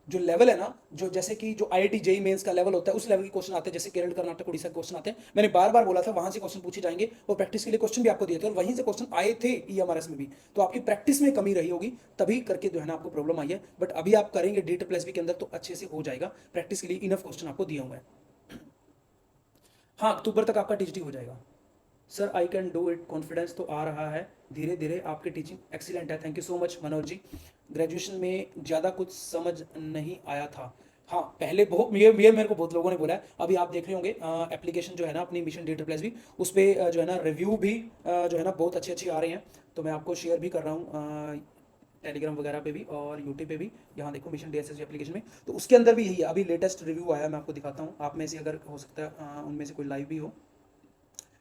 जो लेवल है ना, जो जैसे कि जो आईआईटी जेई मेंस का लेवल होता है उस लेवल के क्वेश्चन आते हैं, जैसे केरल कर्नाटक उड़ीसा के क्वेश्चन आते हैं। मैंने बार बार बोला था वहां से क्वेश्चन पूछे जाएंगे, और प्रैक्टिस के लिए क्वेश्चन भी आपको दिए थे, और वहीं से क्वेश्चन आए थे ईएमआरएस में भी। तो आपकी प्रैक्टिस में कमी रही होगी, तभी करके जो है ना आपको प्रॉब्लम आई है, बट अभी आप करेंगे DEET+B के अंदर तो अच्छे से हो जाएगा। प्रैक्टिस के लिए इनफ क्वेश्चन आपको दिए हुए हैं। हाँ अक्टूबर तक आपका टीजीटी हो जाएगा। Sir I can do it, confidence तो आ रहा है धीरे धीरे, आपकी टीचिंग एक्सीलेंट है, thank you so much Manoj ji. Graduation में ज़्यादा कुछ समझ नहीं आया था, हाँ पहले बहुत ये मेरे को बहुत लोगों ने बोला है। अभी आप देख रहे होंगे एप्लीकेशन जो है ना अपनी मिशन DEET+B, उस पर जो है ना रिव्यू भी जो है ना बहुत अच्छे अच्छे आ रहे हैं, तो मैं आपको शेयर भी कर रहा हूँ टेलीग्राम वगैरह पे भी और यूट्यूब पे भी। यहाँ देखो मिशन DSSB एप्लीकेशन में, तो उसके अंदर भी यही है। अभी लेटेस्ट रिव्यू आया, मैं आपको दिखाता हूँ, आप में से अगर हो सकता है उनमें से कोई लाइव भी हो,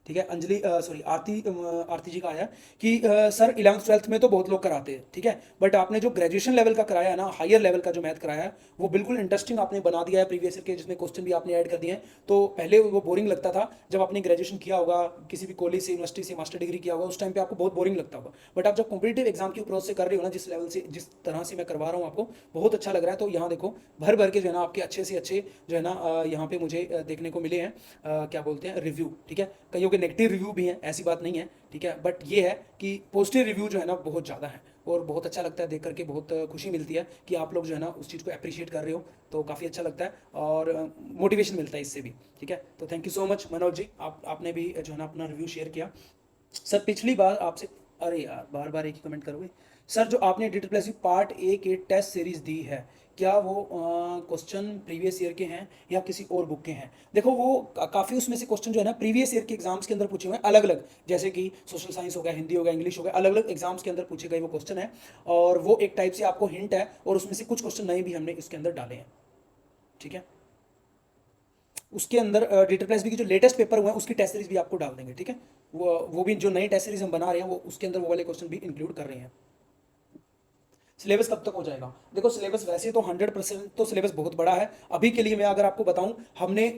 ठीक है। अंजलि सॉरी आरती जी का आया कि सर 11th 12th में तो बहुत लोग कराते हैं, ठीक है, बट आपने जो ग्रेजुएशन लेवल का कराया है ना, हायर लेवल का जो मैथ कराया है, वो बिल्कुल इंटरेस्टिंग आपने बना दिया है प्रीवियस ईयर के, जिसमें क्वेश्चन भी आपने ऐड कर दिए हैं। तो पहले वो बोरिंग लगता था, जब आपने ग्रेजुएशन किया होगा किसी भी कॉलेज से, यूनिवर्सिटी से मास्टर डिग्री किया होगा, उस टाइम पे आपको बहुत बोरिंग लगता होगा, बट आप जब कॉम्पिटेटिव एग्जाम की अप्रोच से कर रहे हो ना, जिस लेवल से, जिस तरह से मैं करवा रहा हूँ आपको, बहुत अच्छा लग रहा है। तो यहाँ देखो भर भर के जो है ना आपके अच्छे से अच्छे जो है ना यहाँ पे मुझे देखने को मिले हैं, क्या बोलते हैं, रिव्यू, ठीक है। कईयों के नेगेटिव रिव्यू भी हैं, ऐसी बात नहीं है, ठीक है, बट ये है कि पॉजिटिव रिव्यू जो है ना बहुत ज़्यादा है, और बहुत अच्छा लगता है देख करके, बहुत खुशी मिलती है कि आप लोग जो है ना उस चीज़ को अप्रिशिएट कर रहे हो, तो काफ़ी अच्छा लगता है और मोटिवेशन मिलता है इससे भी, ठीक है। तो thank you so much Manoj ji, आपने भी जो है ना अपना रिव्यू शेयर किया। सर पिछली बार आपसे, अरे यार बार बार एक ही कमेंट करोगे। सर जो आपने डिटेल प्लस पार्ट ए के टेस्ट सीरीज दी है, क्या वो क्वेश्चन प्रीवियस ईयर के हैं या किसी और बुक के हैं? देखो वो काफ़ी उसमें से क्वेश्चन जो है ना प्रीवियस ईयर के एग्जाम्स के अंदर पूछे हुए हैं, अलग अलग, जैसे कि सोशल साइंस हो गया, हिंदी हो गया, इंग्लिश हो गया, अलग अलग एग्जाम्स के अंदर पूछे गए वो क्वेश्चन है, और वो एक टाइप से आपको हिंट है, और उसमें से कुछ क्वेश्चन नए भी हमने इसके अंदर डाले हैं, ठीक है। उसके अंदर डेटा प्लस बी की जो लेटेस्ट पेपर हुआ है उसकी टेस्ट सीरीज भी आपको डाल देंगे, ठीक है। वो भी जो नई टेस्ट सीरीज हम बना रहे हैं वो उसके अंदर वो वाले क्वेश्चन भी इंक्लूड कर रहे हैं। सिलेबस कब तक हो जाएगा? देखो सिलेबस वैसे तो 100% तो सिलेबस बहुत बड़ा है। अभी के लिए मैं अगर आपको बताऊं, हमने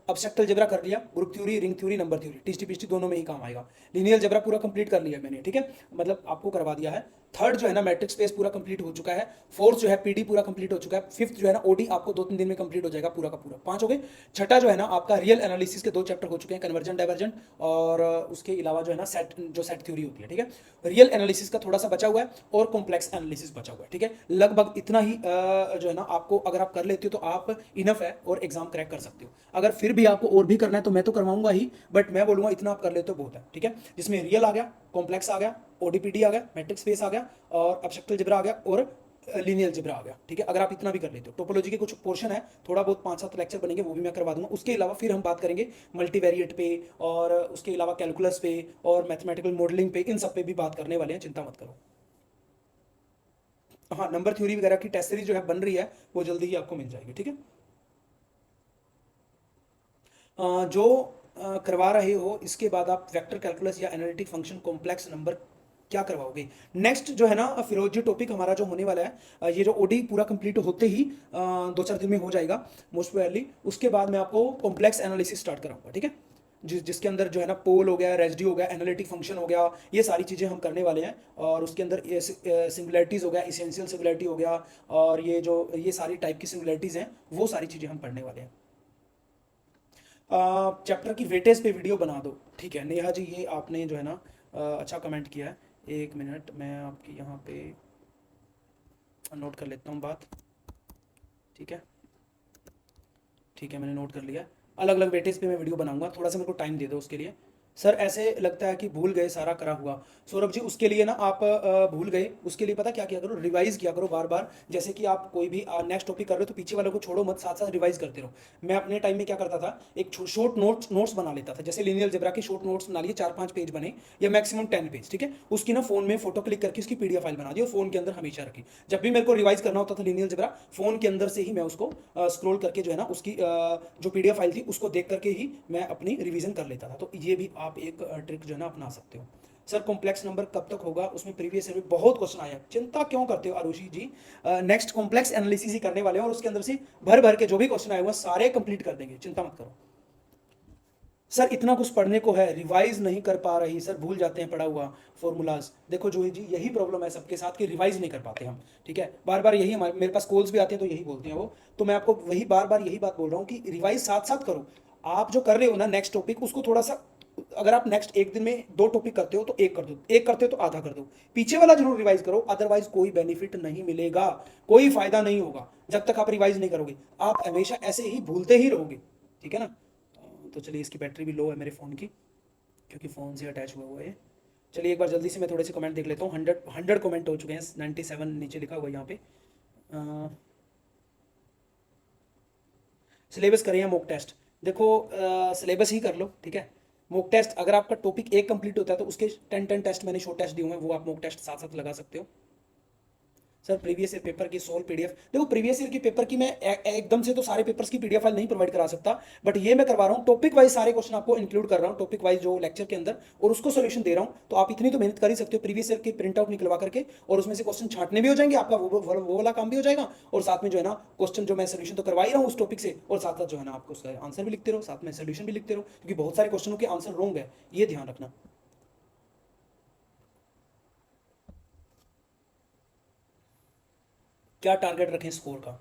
अब्स्ट्रैक्ट अलजेब्रा कर लिया, group theory, ring theory, number theory, TST PST दोनों में ही काम आएगा। लीनियर अलजेब्रा पूरा कंप्लीट कर लिया मैंने, ठीक है, मतलब आपको करवा दिया है। थर्ड जो है ना मैट्रिक्स स्पेस पूरा कंप्लीट हो चुका है। फोर्थ जो है पीडी पूरा कंप्लीट हो चुका है। फिफ्थ जो है ना ओडी आपको 2-3 दिन में कंप्लीट हो जाएगा पूरा का पूरा, 5 हो गए। छठा जो है ना आपका रियल एनालिसिस के 2 चैप्टर हो चुके हैं, कन्वर्जन डाइवर्जन, और उसके अलावा जो है ना सेट, जो सेट थ्योरी होती है, ठीक है। रियल एनालिसिस का थोड़ा सा बचा हुआ है, और कॉम्प्लेक्स एनालिसिस बचा हुआ है, ठीक है। लगभग इतना ही जो है ना आपको अगर आप कर लेते हो तो आप इनफ है और एग्जाम क्रैक कर सकते हो। अगर फिर भी आपको और भी करना है तो मैं तो करवाऊंगा ही, बट मैं बोलूंगा इतना आप कर लेते हो बहुत है, ठीक है। जिसमें रियल आ गया, कॉम्प्लेक्स आ गया, ओडीपीडी आ गया, मैट्रिक्स स्पेस आ गया, और एब्स्ट्रैक्ट अलजेब्रा आ गया, और लीनियर अलजेब्रा आ गया, ठीक है। अगर आप इतना भी कर लेते हो, टोपोलॉजी के कुछ पोर्शन है, थोड़ा बहुत 5-7 लेक्चर बनेंगे, वो भी मैं करवा दूंगा। उसके अलावा फिर हम बात करेंगे मल्टीवेरिएट पे, और उसके अलावा कैलकुलस पे, और मैथमेटिकल मॉडलिंग पे, इन सब पे भी बात करने वाले हैं, चिंता मत करो। हाँ, नंबर थ्योरी वगैरह की टेस्ट सीरीज जो है बन रही है, वो जल्दी ही आपको मिल जाएगी, ठीक है। जो करवा रहे हो इसके बाद आप वेक्टर कैलकुलस या एनालिटिक फंक्शन कॉम्प्लेक्स नंबर क्या करवाओगे? नेक्स्ट जो है ना फिरोज जी टॉपिक हमारा जो होने वाला है, ये जो ओडी पूरा कंप्लीट होते ही 2-4 दिन में हो जाएगा मोस्ट प्रोबेबली। उसके बाद मैं आपको कॉम्प्लेक्स एनालिसिस स्टार्ट कराऊंगा, ठीक है। जिसके अंदर जो है ना पोल हो गया, रेसिड्यू हो गया, एनालिटिक फंक्शन हो गया, ये सारी चीज़ें हम करने वाले हैं। और उसके अंदर ये सिंगुलैरिटीज़ हो गया, इसेंशियल सिंगुलैरिटी हो गया, और ये सारी टाइप की सिंगुलैरिटीज़ हैं, वो सारी चीज़ें हम पढ़ने वाले हैं। चैप्टर की वेटेज पे वीडियो बना दो, ठीक है नेहा जी, ये आपने जो है ना अच्छा कमेंट किया है। एक मिनट मैं आपकी यहाँ पे नोट कर लेता हूँ बात, ठीक है। ठीक है, मैंने नोट कर लिया। अलग अलग वेटेज पे मैं वीडियो बनाऊंगा, थोड़ा सा मेरे को टाइम दे दो उसके लिए। सर ऐसे लगता है कि भूल गए सारा करा हुआ। सौरभ जी उसके लिए ना आप भूल गए, उसके लिए पता क्या किया करो, रिवाइज किया करो बार बार। जैसे कि आप कोई भी नेक्स्ट टॉपिक कर रहे हो तो पीछे वालों को छोड़ो मत, साथ साथ रिवाइज करते रहो। मैं अपने टाइम में क्या करता था, एक शॉर्ट नोट्स बना लेता था, जैसे लीनियर अलजेब्रा के शॉर्ट नोट्स बना लिए, 4-5 पेज बने, या मैक्सिमम 10 पेज, ठीक है। उसकी ना फोन में फोटो क्लिक करके उसकी पीडीएफ फाइल बना दी और फोन के अंदर हमेशा रखी। जब भी मेरे को रिवाइज करना होता था लीनियर अलजेब्रा, फोन के अंदर से ही मैं उसको स्क्रॉल करके जो है ना उसकी जो पीडीएफ फाइल थी उसको देख करके ही मैं अपनी रिवीजन कर लेता था। तो ये भी आप एक ट्रिक जो है ना अपना सकते हो। सर कॉम्प्लेक्स नंबर कब तक होगा? उसमें प्रीवियस ईयर में बहुत क्वेश्चन आया, चिंता क्यों करते हो आरुषि जी, नेक्स्ट कॉम्प्लेक्स एनालिसिस ही करने वाले हैं, और उसके अंदर से भर भर के जो भी क्वेश्चन आए हुए सारे कंप्लीट कर देंगे, चिंता मत करो। सर इतना कुछ पढ़ने को है, रिवाइज नहीं कर पा रही सर, भूल जाते हैं पढ़ा हुआ फॉर्मूलाज। देखो जो जी यही प्रॉब्लम है सबके साथ कि रिवाइज नहीं कर पाते हम, ठीक है। बार बार यही हमारे मेरे पास कॉल्स भी आते हैं तो यही बोलते हैं वो। तो मैं आपको वही बार बार यही बात बोल रहा हूँ कि रिवाइज साथ साथ करो। आप जो कर रहे हो ना नेक्स्ट टॉपिक, उसको थोड़ा सा, अगर आप नेक्स्ट एक दिन में 2 टॉपिक करते हो तो एक कर दो, एक करते हो तो आधा कर दो, पीछे वाला जरूर रिवाइज करो, अदरवाइज कोई बेनिफिट नहीं मिलेगा, कोई फायदा नहीं होगा जब तक आप रिवाइज नहीं करोगे। आप हमेशा ऐसे ही भूलते ही रहोगे, ठीक है ना। तो चलिए, इसकी बैटरी भी लो है मेरे फ़ोन की, क्योंकि फ़ोन से अटैच हुआ हुआ है। चलिए एक बार जल्दी से मैं थोड़े से कमेंट देख लेता हूँ। 100 कमेंट हो चुके हैं, 97 नीचे लिखा हुआ है यहाँ पे। सिलेबस करें या मॉक टेस्ट? देखो सिलेबस ही कर लो, ठीक है। मॉक टेस्ट अगर आपका टॉपिक एक कंप्लीट होता है तो उसके 10 टेस्ट मैंने शॉर्ट टेस्ट दिए हुए हैं, वो आप मॉक टेस्ट साथ साथ लगा सकते हो। सर प्रीवियस ईयर पेपर की सोल पीडीएफ, देखो प्रीवियस ईयर की पेपर की मैं एकदम से तो सारे पेपर्स की पीडीएफ फाइल नहीं प्रोवाइड करा सकता, बट ये मैं करवा रहा हूँ टॉपिक वाइज सारे क्वेश्चन आपको इंक्लूड कर रहा हूँ टॉपिक वाइज जो लेक्चर के अंदर, और उसको सोल्यूशन दे रहा हूँ। तो आप इतनी तो मेहनत कर ही सकते हो, प्रीवियस ईयर की प्रिंट आउट निकलवा करके और उसमें से क्वेश्चन छांटने भी हो जाएंगे, आपका वो वाला काम भी हो जाएगा, और साथ में जो है ना क्वेश्चन जो मैं सोल्यूशन तो करवा ही रहा हूँ उस टॉपिक से, और साथ साथ जो है ना आपको उसका आंसर भी लिखते रहो, साथ में सोल्यूशन भी लिखते रहो, क्योंकि बहुत सारे क्वेश्चनों के आंसर रॉन्ग है, ये ध्यान रखना। क्या टारगेट रखें स्कोर का?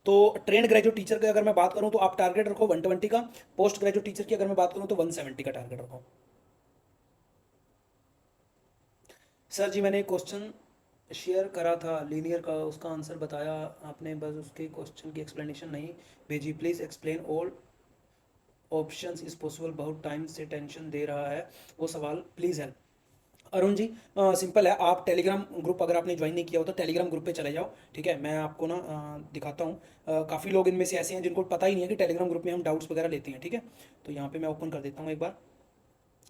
तो ट्रेंड ग्रेजुएट टीचर की अगर मैं बात करूं तो आप टारगेट रखो 120 का, पोस्ट ग्रेजुएट टीचर की अगर मैं बात करूं तो 170 का टारगेट रखो। सर जी मैंने क्वेश्चन शेयर करा था लीनियर का, उसका आंसर बताया आपने, बस उसके क्वेश्चन की एक्सप्लेनेशन नहीं भेजी, please explain all options is possible, बहुत टाइम से टेंशन दे रहा है वो सवाल, please help. Arun ji simple है, आप टेलीग्राम ग्रुप अगर आपने ज्वाइन नहीं किया हो तो टेलीग्राम ग्रुप पे चले जाओ, ठीक है। मैं आपको ना दिखाता हूँ, काफ़ी लोग इनमें से ऐसे हैं जिनको पता ही नहीं है कि टेलीग्राम ग्रुप में हम डाउट्स वगैरह लेते हैं, ठीक है। तो यहाँ पे मैं ओपन कर देता हूँ एक बार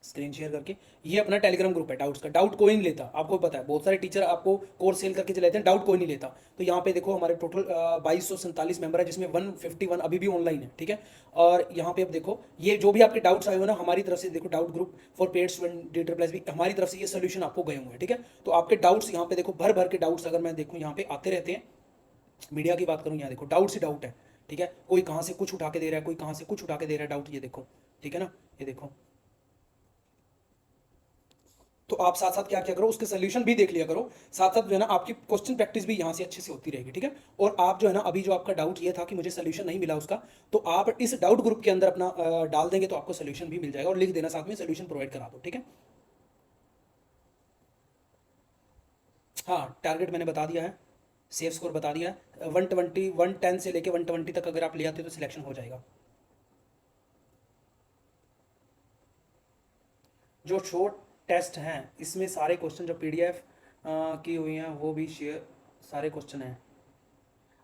स्क्रीन शेयर करके, ये अपना टेलीग्राम ग्रुप है डाउट्स का, डाउट कोई नहीं लेता, आपको पता है बहुत सारे टीचर आपको कोर्स सेल करके चले जाते हैं, डाउट कोई नहीं लेता। तो यहाँ पे देखो हमारे टोटल 2247 मेंबर है, जिसमें 151 अभी भी ऑनलाइन है, ठीक है। और यहाँ पे अब देखो ये जो भी आपके डाउट्स आए हुए ना हमारी तरफ से, देखो doubt group for paid student debtor plus भी हमारी तरफ से ये सोल्यूशन आपको गए हुए हैं, ठीक है। तो आपके डाउट्स यहाँ पे देखो भर भर के डाउट्स अगर मैं देखूँ यहाँ पे आते रहते हैं। मीडिया की बात करूँ यहाँ देखो डाउट्स ही डाउट है, ठीक है, कोई कहाँ से कुछ उठा के दे रहा है, कोई कहाँ से कुछ उठा के दे रहा है डाउट, ये देखो, ठीक है ना, ये देखो। तो आप साथ साथ क्या क्या करो, उसके सोल्यूशन भी देख लिया करो, साथ साथ जो है ना आपकी क्वेश्चन प्रैक्टिस भी यहाँ से अच्छे से होती रहेगी, ठीक है। और आप जो है ना अभी जो आपका डाउट ये था कि मुझे सोल्यूशन नहीं मिला उसका, तो आप इस डाउट ग्रुप के अंदर अपना डाल देंगे तो आपको सोल्यूशन भी मिल जाएगा, और लिख देना साथ में सोल्यूशन प्रोवाइड करा दो, ठीक है। हाँ टारगेट मैंने बता दिया है, सेफ स्कोर बता दिया है, 120 110 से लेके 120 तक अगर आप ले आते हो तो सिलेक्शन हो जाएगा। जो शॉर्ट टेस्ट हैं इसमें सारे क्वेश्चन जो पीडीएफ की हुई हैं वो भी शेयर, सारे क्वेश्चन हैं।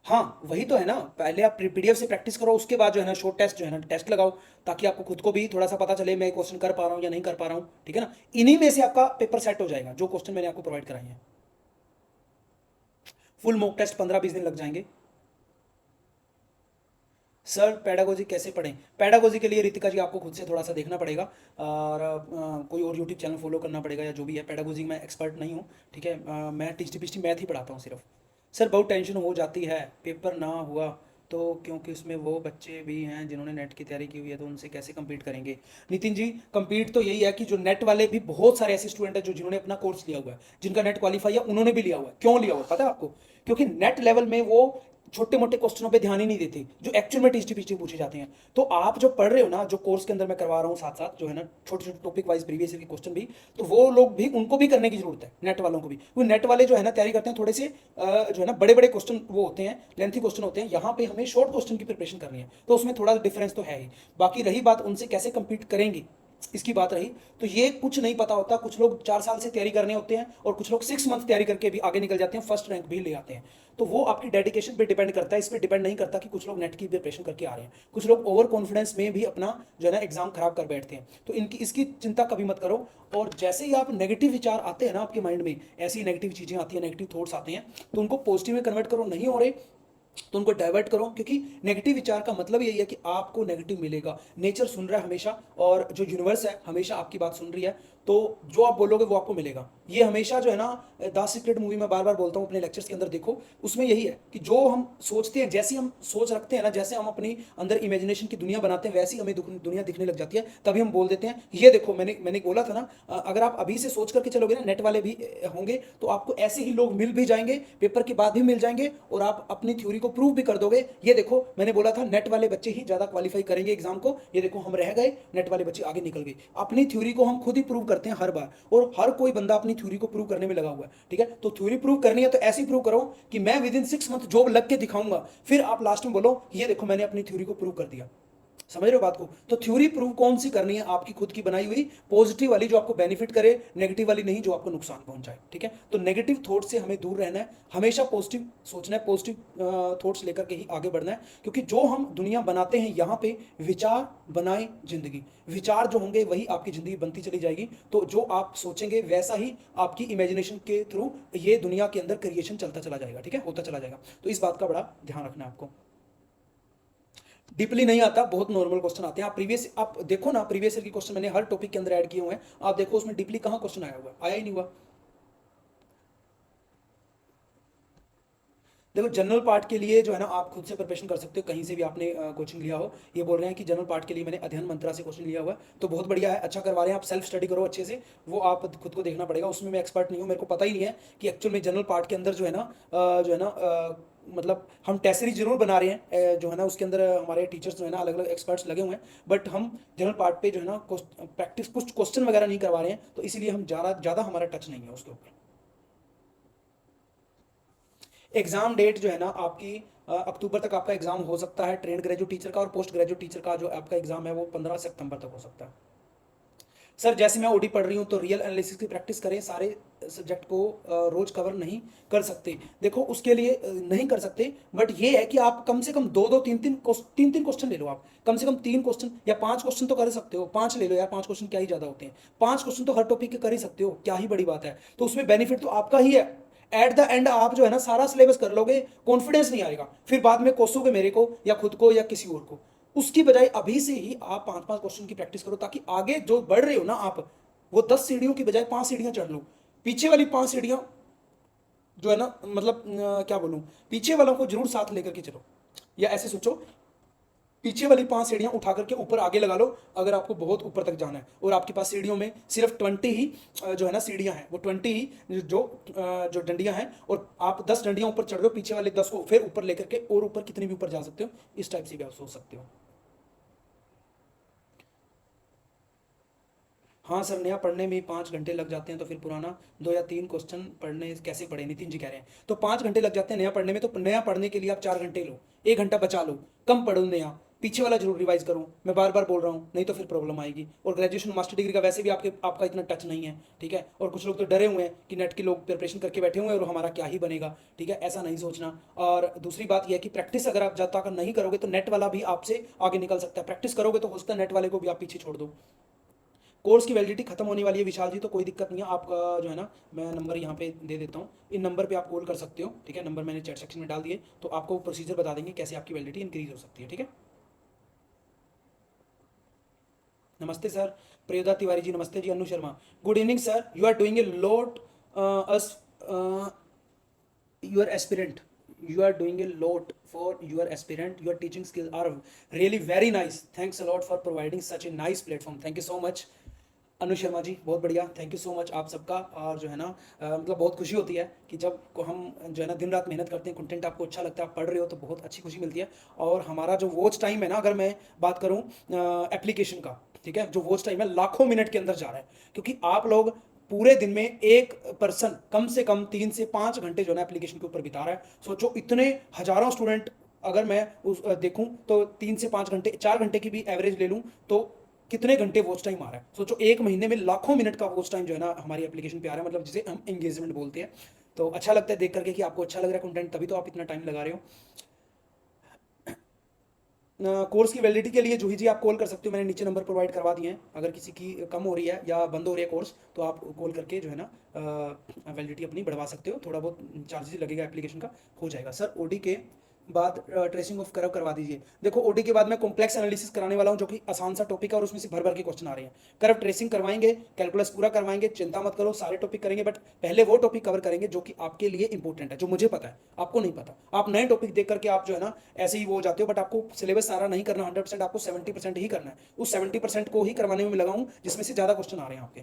हाँ वही तो है ना, पहले आप पीडीएफ से प्रैक्टिस करो, उसके बाद जो है ना शॉर्ट टेस्ट जो है ना टेस्ट लगाओ, ताकि आपको खुद को भी थोड़ा सा पता चले मैं क्वेश्चन कर पा रहा हूँ या नहीं कर पा रहा हूँ, ठीक है ना। इन्हीं में से आपका पेपर सेट हो जाएगा जो क्वेश्चन मैंने आपको प्रोवाइड कराए हैं। फुल मॉक टेस्ट 15-20 दिन लग जाएंगे। सर पैडागोजी कैसे पढ़ें? पैडागोजी के लिए रितिका जी आपको खुद से थोड़ा सा देखना पड़ेगा, और कोई और यूट्यूब चैनल फॉलो करना पड़ेगा या जो भी है, पैडागोजी में एक्सपर्ट नहीं हूँ, ठीक है। मैं टीचर पिछली मैथ ही पढ़ाता हूँ सिर्फ। सर बहुत टेंशन हो जाती है पेपर ना हुआ तो, क्योंकि उसमें वो बच्चे भी हैं जिन्होंने नेट की तैयारी की हुई है, तो उनसे कैसे compete करेंगे? नितिन जी compete तो यही है कि जो नेट वाले भी बहुत सारे ऐसे स्टूडेंट हैं जो जिन्होंने अपना कोर्स लिया हुआ है, जिनका नेट क्वालिफाई है, उन्होंने भी लिया हुआ है। क्यों लिया हुआ है पता है आपको? क्योंकि नेट लेवल में वो छोटे मोटे क्वेश्चनों पे ध्यान ही नहीं देते जो एक्चुअल में टीचर पीछे पूछे जाते हैं। तो आप जो पढ़ रहे हो ना, जो कोर्स के अंदर मैं करवा रहा हूँ साथ साथ जो है ना छोटे छोटे टॉपिक वाइज प्रीवियस ईयर के क्वेश्चन भी, तो वो लोग भी उनको भी करने की जरूरत है, नेट वालों को भी। वो नेट वाले जो है ना तैयारी करते हैं थोड़े से जो है ना बड़े बड़े क्वेश्चन वो होते हैं, लेंथी क्वेश्चन होते हैं, यहाँ पे हमें शॉर्ट क्वेश्चन की प्रिपरेशन करनी है, तो उसमें थोड़ा डिफरेंस तो है ही। बाकी रही बात उनसे कैसे compete करेंगे इसकी बात रही, तो ये कुछ नहीं पता होता, कुछ लोग 4 साल से तैयारी करने होते हैं और कुछ लोग 6 मंथ तैयारी करके भी आगे निकल जाते हैं, फर्स्ट रैंक भी ले आते हैं। तो वो आपकी डेडिकेशन पे डिपेंड करता है, इस पे डिपेंड नहीं करता कि कुछ लोग नेट की प्रिपरेशन करके आ रहे हैं, कुछ लोग ओवर कॉन्फिडेंस में भी अपना जो है ना एग्जाम खराब कर बैठते हैं। तो इनकी इसकी चिंता कभी मत करो, और जैसे ही आप नेगेटिव विचार आते हैं ना आपके माइंड में, ऐसी नेगेटिव चीज़ें आती हैं, नेगेटिव थॉट्स आते हैं, तो उनको पॉजिटिव में कन्वर्ट करो, नहीं हो रहे तो उनको डाइवर्ट करो, क्योंकि नेगेटिव विचार का मतलब यही है कि आपको नेगेटिव मिलेगा। नेचर सुन रहा है हमेशा, और जो यूनिवर्स है हमेशा आपकी बात सुन रही है, तो जो आप बोलोगे वो आपको मिलेगा। ये हमेशा जो है ना द सीक्रेट मूवी में बार बार बोलता हूँ अपने लेक्चर्स के अंदर, देखो उसमें यही है कि जो हम सोचते हैं, जैसी हम सोच रखते हैं ना, जैसे हम अपनी अंदर इमेजिनेशन की दुनिया बनाते हैं, वैसी हमें दुनिया दिखने लग जाती है। तभी हम बोल देते हैं ये देखो, मैंने बोला था ना, अगर आप अभी से सोच करके चलोगे ना, नेट वाले भी होंगे तो आपको ऐसे ही लोग मिल भी जाएंगे, पेपर के बाद भी मिल जाएंगे, और आप अपनी थ्योरी को प्रूव भी कर दोगे। ये देखो मैंने बोला था नेट वाले बच्चे ही ज्यादा क्वालिफाई करेंगे एग्जाम को, ये देखो हम रह गए, नेट वाले बच्चे आगे निकल गए। अपनी थ्योरी को हम खुद ही प्रूव करते हैं हर बार, और हर कोई बंदा अपनी थ्योरी को प्रूव करने में लगा हुआ है, ठीक है। तो थ्योरी प्रूव करनी है तो ऐसी प्रूव करो कि मैं विद इन 6 मंथ जॉब लग के दिखाऊंगा, फिर आप लास्ट में बोलो ये देखो मैंने अपनी थ्योरी को प्रूव कर दिया। समझ रहे हो बात को? तो थ्योरी प्रूव कौन सी करनी है? आपकी खुद की बनाई हुई पॉजिटिव वाली जो आपको बेनिफिट करे, नेगेटिव वाली नहीं जो आपको नुकसान पहुंचाए, ठीक है? तो नेगेटिव थॉट से हमें दूर रहना है, हमेशा पॉजिटिव सोचना है, पॉजिटिव थॉट्स लेकर के ही आगे बढ़ना है, क्योंकि जो हम दुनिया बनाते हैं यहाँ पे, विचार बनाए जिंदगी, विचार जो होंगे वही आपकी जिंदगी बनती चली जाएगी। तो जो आप सोचेंगे वैसा ही आपकी इमेजिनेशन के थ्रू ये दुनिया के अंदर क्रिएशन चलता चला जाएगा, ठीक है, होता चला जाएगा। तो इस बात का बड़ा ध्यान रखना है आपको। डीपली नहीं आता, बहुत नॉर्मल क्वेश्चन आते हैं। आप देखो ना, प्रीवियस ईयर की क्वेश्चन मैंने हर टॉपिक के अंदर ऐड किए हुए हैं, आप देखो उसमें डीपली कहाँ क्वेश्चन आया हुआ है, आया ही नहीं हुआ। देखो जनरल पार्ट के लिए जो है ना, आप खुद से प्रिपरेशन कर सकते हो, कहीं से भी आपने कोचिंग लिया हो। ये बोल रहे हैं कि जनरल पार्ट के लिए मैंने अध्ययन मंत्रा से क्वेश्चन लिया हुआ है, तो बहुत बढ़िया है, अच्छा करवा रहे हैं आप। सेल्फ स्टडी करो अच्छे से, वो आप खुद को देखना पड़ेगा, उसमें मैं एक्सपर्ट नहीं हूँ, मेरे को पता ही नहीं है कि एक्चुअल में जनरल पार्ट के अंदर जो है ना मतलब हम टेस्ट सीरीज जरूर बना रहे हैं जो है ना, उसके अंदर हमारे टीचर्स जो है ना अलग अलग एक्सपर्ट्स लगे हुए हैं, बट हम जनरल पार्ट पे जो है ना प्रैक्टिस कुछ क्वेश्चन वगैरह नहीं करवा रहे हैं, तो इसीलिए हम ज़्यादा हमारा टच नहीं है उसके ऊपर। एग्जाम डेट जो है ना आपकी अक्टूबर तक आपका एग्जाम हो सकता है ट्रेंड ग्रेजुएट टीचर का, और पोस्ट ग्रेजुएट टीचर का जो आपका एग्जाम है वो 15 सितंबर तक हो सकता है। सर जैसे मैं ओडी पढ़ रही हूँ तो रियल एनालिसिस की प्रैक्टिस करें, सारे सब्जेक्ट को रोज कवर नहीं कर सकते। देखो उसके लिए नहीं कर सकते, बट ये है कि आप कम से कम दो दो तीन तीन क्वेश्चन ले लो। आप कम से कम 3 क्वेश्चन या 5 क्वेश्चन तो कर सकते हो, 5 ले लो यार, 5 क्वेश्चन क्या ही ज़्यादा होते हैं, 5 क्वेश्चन तो हर टॉपिक के कर ही सकते हो, क्या ही बड़ी बात है। तो उसमें बेनिफिट तो आपका ही है। एट द एंड आप जो है ना सारा सिलेबस कर लोगे, कॉन्फिडेंस नहीं आएगा, फिर बाद में कोसोगे मेरे को या खुद को या किसी और को। उसकी बजाय अभी से ही आप 5 5 क्वेश्चन की प्रैक्टिस करो, ताकि आगे जो बढ़ रहे हो ना आप, वो 10 सीढ़ियों की बजाय 5 सीढ़ियां चढ़ लो। पीछे वाली 5 सीढ़ियां जो है ना, मतलब क्या बोलूं, पीछे वालों को जरूर साथ लेकर के चलो, या ऐसे सोचो, पीछे वाली 5 सीढ़ियां उठा करके ऊपर आगे लगा लो, अगर आपको बहुत ऊपर तक जाना है। और आपके पास सीढ़ियों में सिर्फ 20 ही जो है ना सीढ़ियां हैं, वो 20 ही जो डंडियां हैं, और आप 10 डंडियां ऊपर चढ़ रहे हो, पीछे वाले 10 को फिर ऊपर लेकर के और ऊपर कितनी भी ऊपर जा सकते हो। इस टाइप से भी आप सोच सकते हो। हाँ सर, नया पढ़ने में 5 घंटे लग जाते हैं, तो फिर पुराना 2 या 3 क्वेश्चन पढ़ने कैसे पढ़े, नितिन जी कह रहे हैं। तो 5 घंटे लग जाते हैं नया पढ़ने में, तो नया पढ़ने के लिए आप 4 घंटे लो, 1 घंटा बचा लो, कम पढ़ो नया, पीछे वाला जरूर रिवाइज करो। मैं बार बार बोल रहा हूँ, नहीं तो फिर प्रॉब्लम आएगी। और ग्रेजुएशन मास्टर डिग्री का वैसे भी आपका इतना टच नहीं है, ठीक है। और कुछ लोग तो डरे हुए हैं कि नेट के लोग प्रिपरेशन करके बैठे हुए हैं और हमारा क्या ही बनेगा, ठीक है, ऐसा नहीं सोचना। और दूसरी बात यह है कि प्रैक्टिस अगर आप जब तक नहीं करोगे तो नेट वाला भी आपसे आगे निकल सकता है, प्रैक्टिस करोगे तो हो सकता है नेट वाले को भी आप पीछे छोड़ दो। कोर्स की वैलिडिटी खत्म होने वाली है विशाल जी, तो कोई दिक्कत नहीं है। आपका जो है ना, मैं नंबर यहाँ पे दे देता हूँ, इन नंबर पे आप कॉल कर सकते हो, ठीक है। नंबर मैंने चैट सेक्शन में डाल दिए, तो आपको प्रोसीजर बता देंगे कैसे आपकी वैलिडिटी इंक्रीज हो सकती है, ठीक है। नमस्ते सर, प्रियदा तिवारी जी नमस्ते जी, Anu Sharma good evening sir, you are doing a lot us your aspirant, you are doing a lot for your aspirant, your teaching skills are really very nice, thanks a lot for providing such a nice platform, thank you so much। अनु शर्मा जी बहुत बढ़िया, थैंक यू सो मच आप सबका। और जो है ना मतलब बहुत खुशी होती है कि जब को हम जो है ना दिन रात मेहनत करते हैं, कंटेंट आपको अच्छा लगता है, आप पढ़ रहे हो, तो बहुत अच्छी खुशी मिलती है। और हमारा जो वॉच टाइम है ना, अगर मैं बात करूँ एप्लीकेशन का, ठीक है, जो वॉच टाइम है लाखों मिनट के अंदर जा रहा है, क्योंकि आप लोग पूरे दिन में एक पर्सन कम से कम 3 से 5 घंटे जो है ना एप्लीकेशन के ऊपर बिता रहा है। सोचो इतने हजारों स्टूडेंट, अगर मैं देखूं तो 3 से 5 घंटे, 4 घंटे की भी एवरेज ले लूं तो कितने घंटे वॉच टाइम आ रहा है। सोचो एक महीने में लाखों मिनट का वॉच टाइम जो है ना हमारी एप्लीकेशन पे आ रहा है, मतलब जिसे हम एंगेजमेंट बोलते हैं। तो अच्छा लगता है देख करके कि आपको अच्छा लग रहा है कंटेंट, तभी तो आप इतना टाइम लगा रहे हो। कोर्स की वैलिडिटी के लिए जूही जी आप कॉल कर सकते हो, मैंने नीचे नंबर प्रोवाइड करवा दिए हैं। अगर किसी की कम हो रही है या बंद हो रही है कोर्स, तो आप कॉल करके जो है ना वैलिडिटी अपनी बढ़वा सकते हो, थोड़ा बहुत चार्जेस लगेगा एप्लीकेशन का, हो जाएगा। सर ओडी के बाद ट्रेसिंग ऑफ करव करवा दीजिए। देखो ओडी के बाद मैं कॉम्प्लेक्स एनालिसिस कराने वाला हूँ, जो कि आसान सा टॉपिक है और उसमें से भर भर के क्वेश्चन आ रहे हैं। करव ट्रेसिंग करवाएंगे, कैलकुलस पूरा करवाएंगे, चिंता मत करो, सारे टॉपिक करेंगे, बट पहले वो टॉपिक कवर करेंगे जो कि आपके लिए इंपॉर्टेंट है, जो मुझे पता है आपको नहीं पता। आप नए टॉपिक देख करके आप जो है ना ऐसे ही वो हो जाते हो, बट आपको सिलेबस सारा नहीं करना 100%, आपको 70% ही करना है। उस 70% को ही करवाने में लगाऊं जिसमें से ज़्यादा क्वेश्चन आ रहे हैं आपके।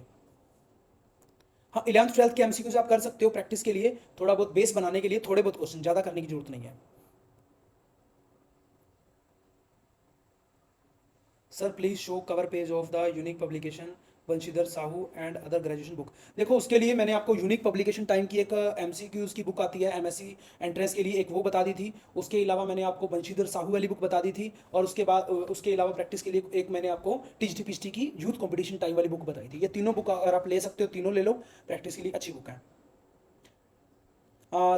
हाँ 11th 12th के एमसीक्यूज आप कर सकते हो प्रैक्टिस के लिए, थोड़ा बहुत बेस बनाने के लिए, थोड़े बहुत क्वेश्चन, ज़्यादा करने की जरूरत नहीं है। Sir please show cover page of the unique publication Vanshidhar Sahu and other graduation book. देखो उसके लिए मैंने आपको यूनिक पब्लिकेशन टाइम की एक एमसीक्यूज की बुक आती है एमएससी एंट्रेंस के लिए, एक वो बता दी थी। उसके अलावा मैंने आपको वंशीधर साहू वाली बुक बता दी थी, और उसके बाद उसके अलावा प्रैक्टिस के लिए एक मैंने आपको टीजीटी पीजीटी की यूथ कंपटीशन टाइम वाली बुक बताई थी। ये तीनों बुक अगर आप ले सकते हो तीनों ले लो, प्रैक्टिस के लिए अच्छी बुक है।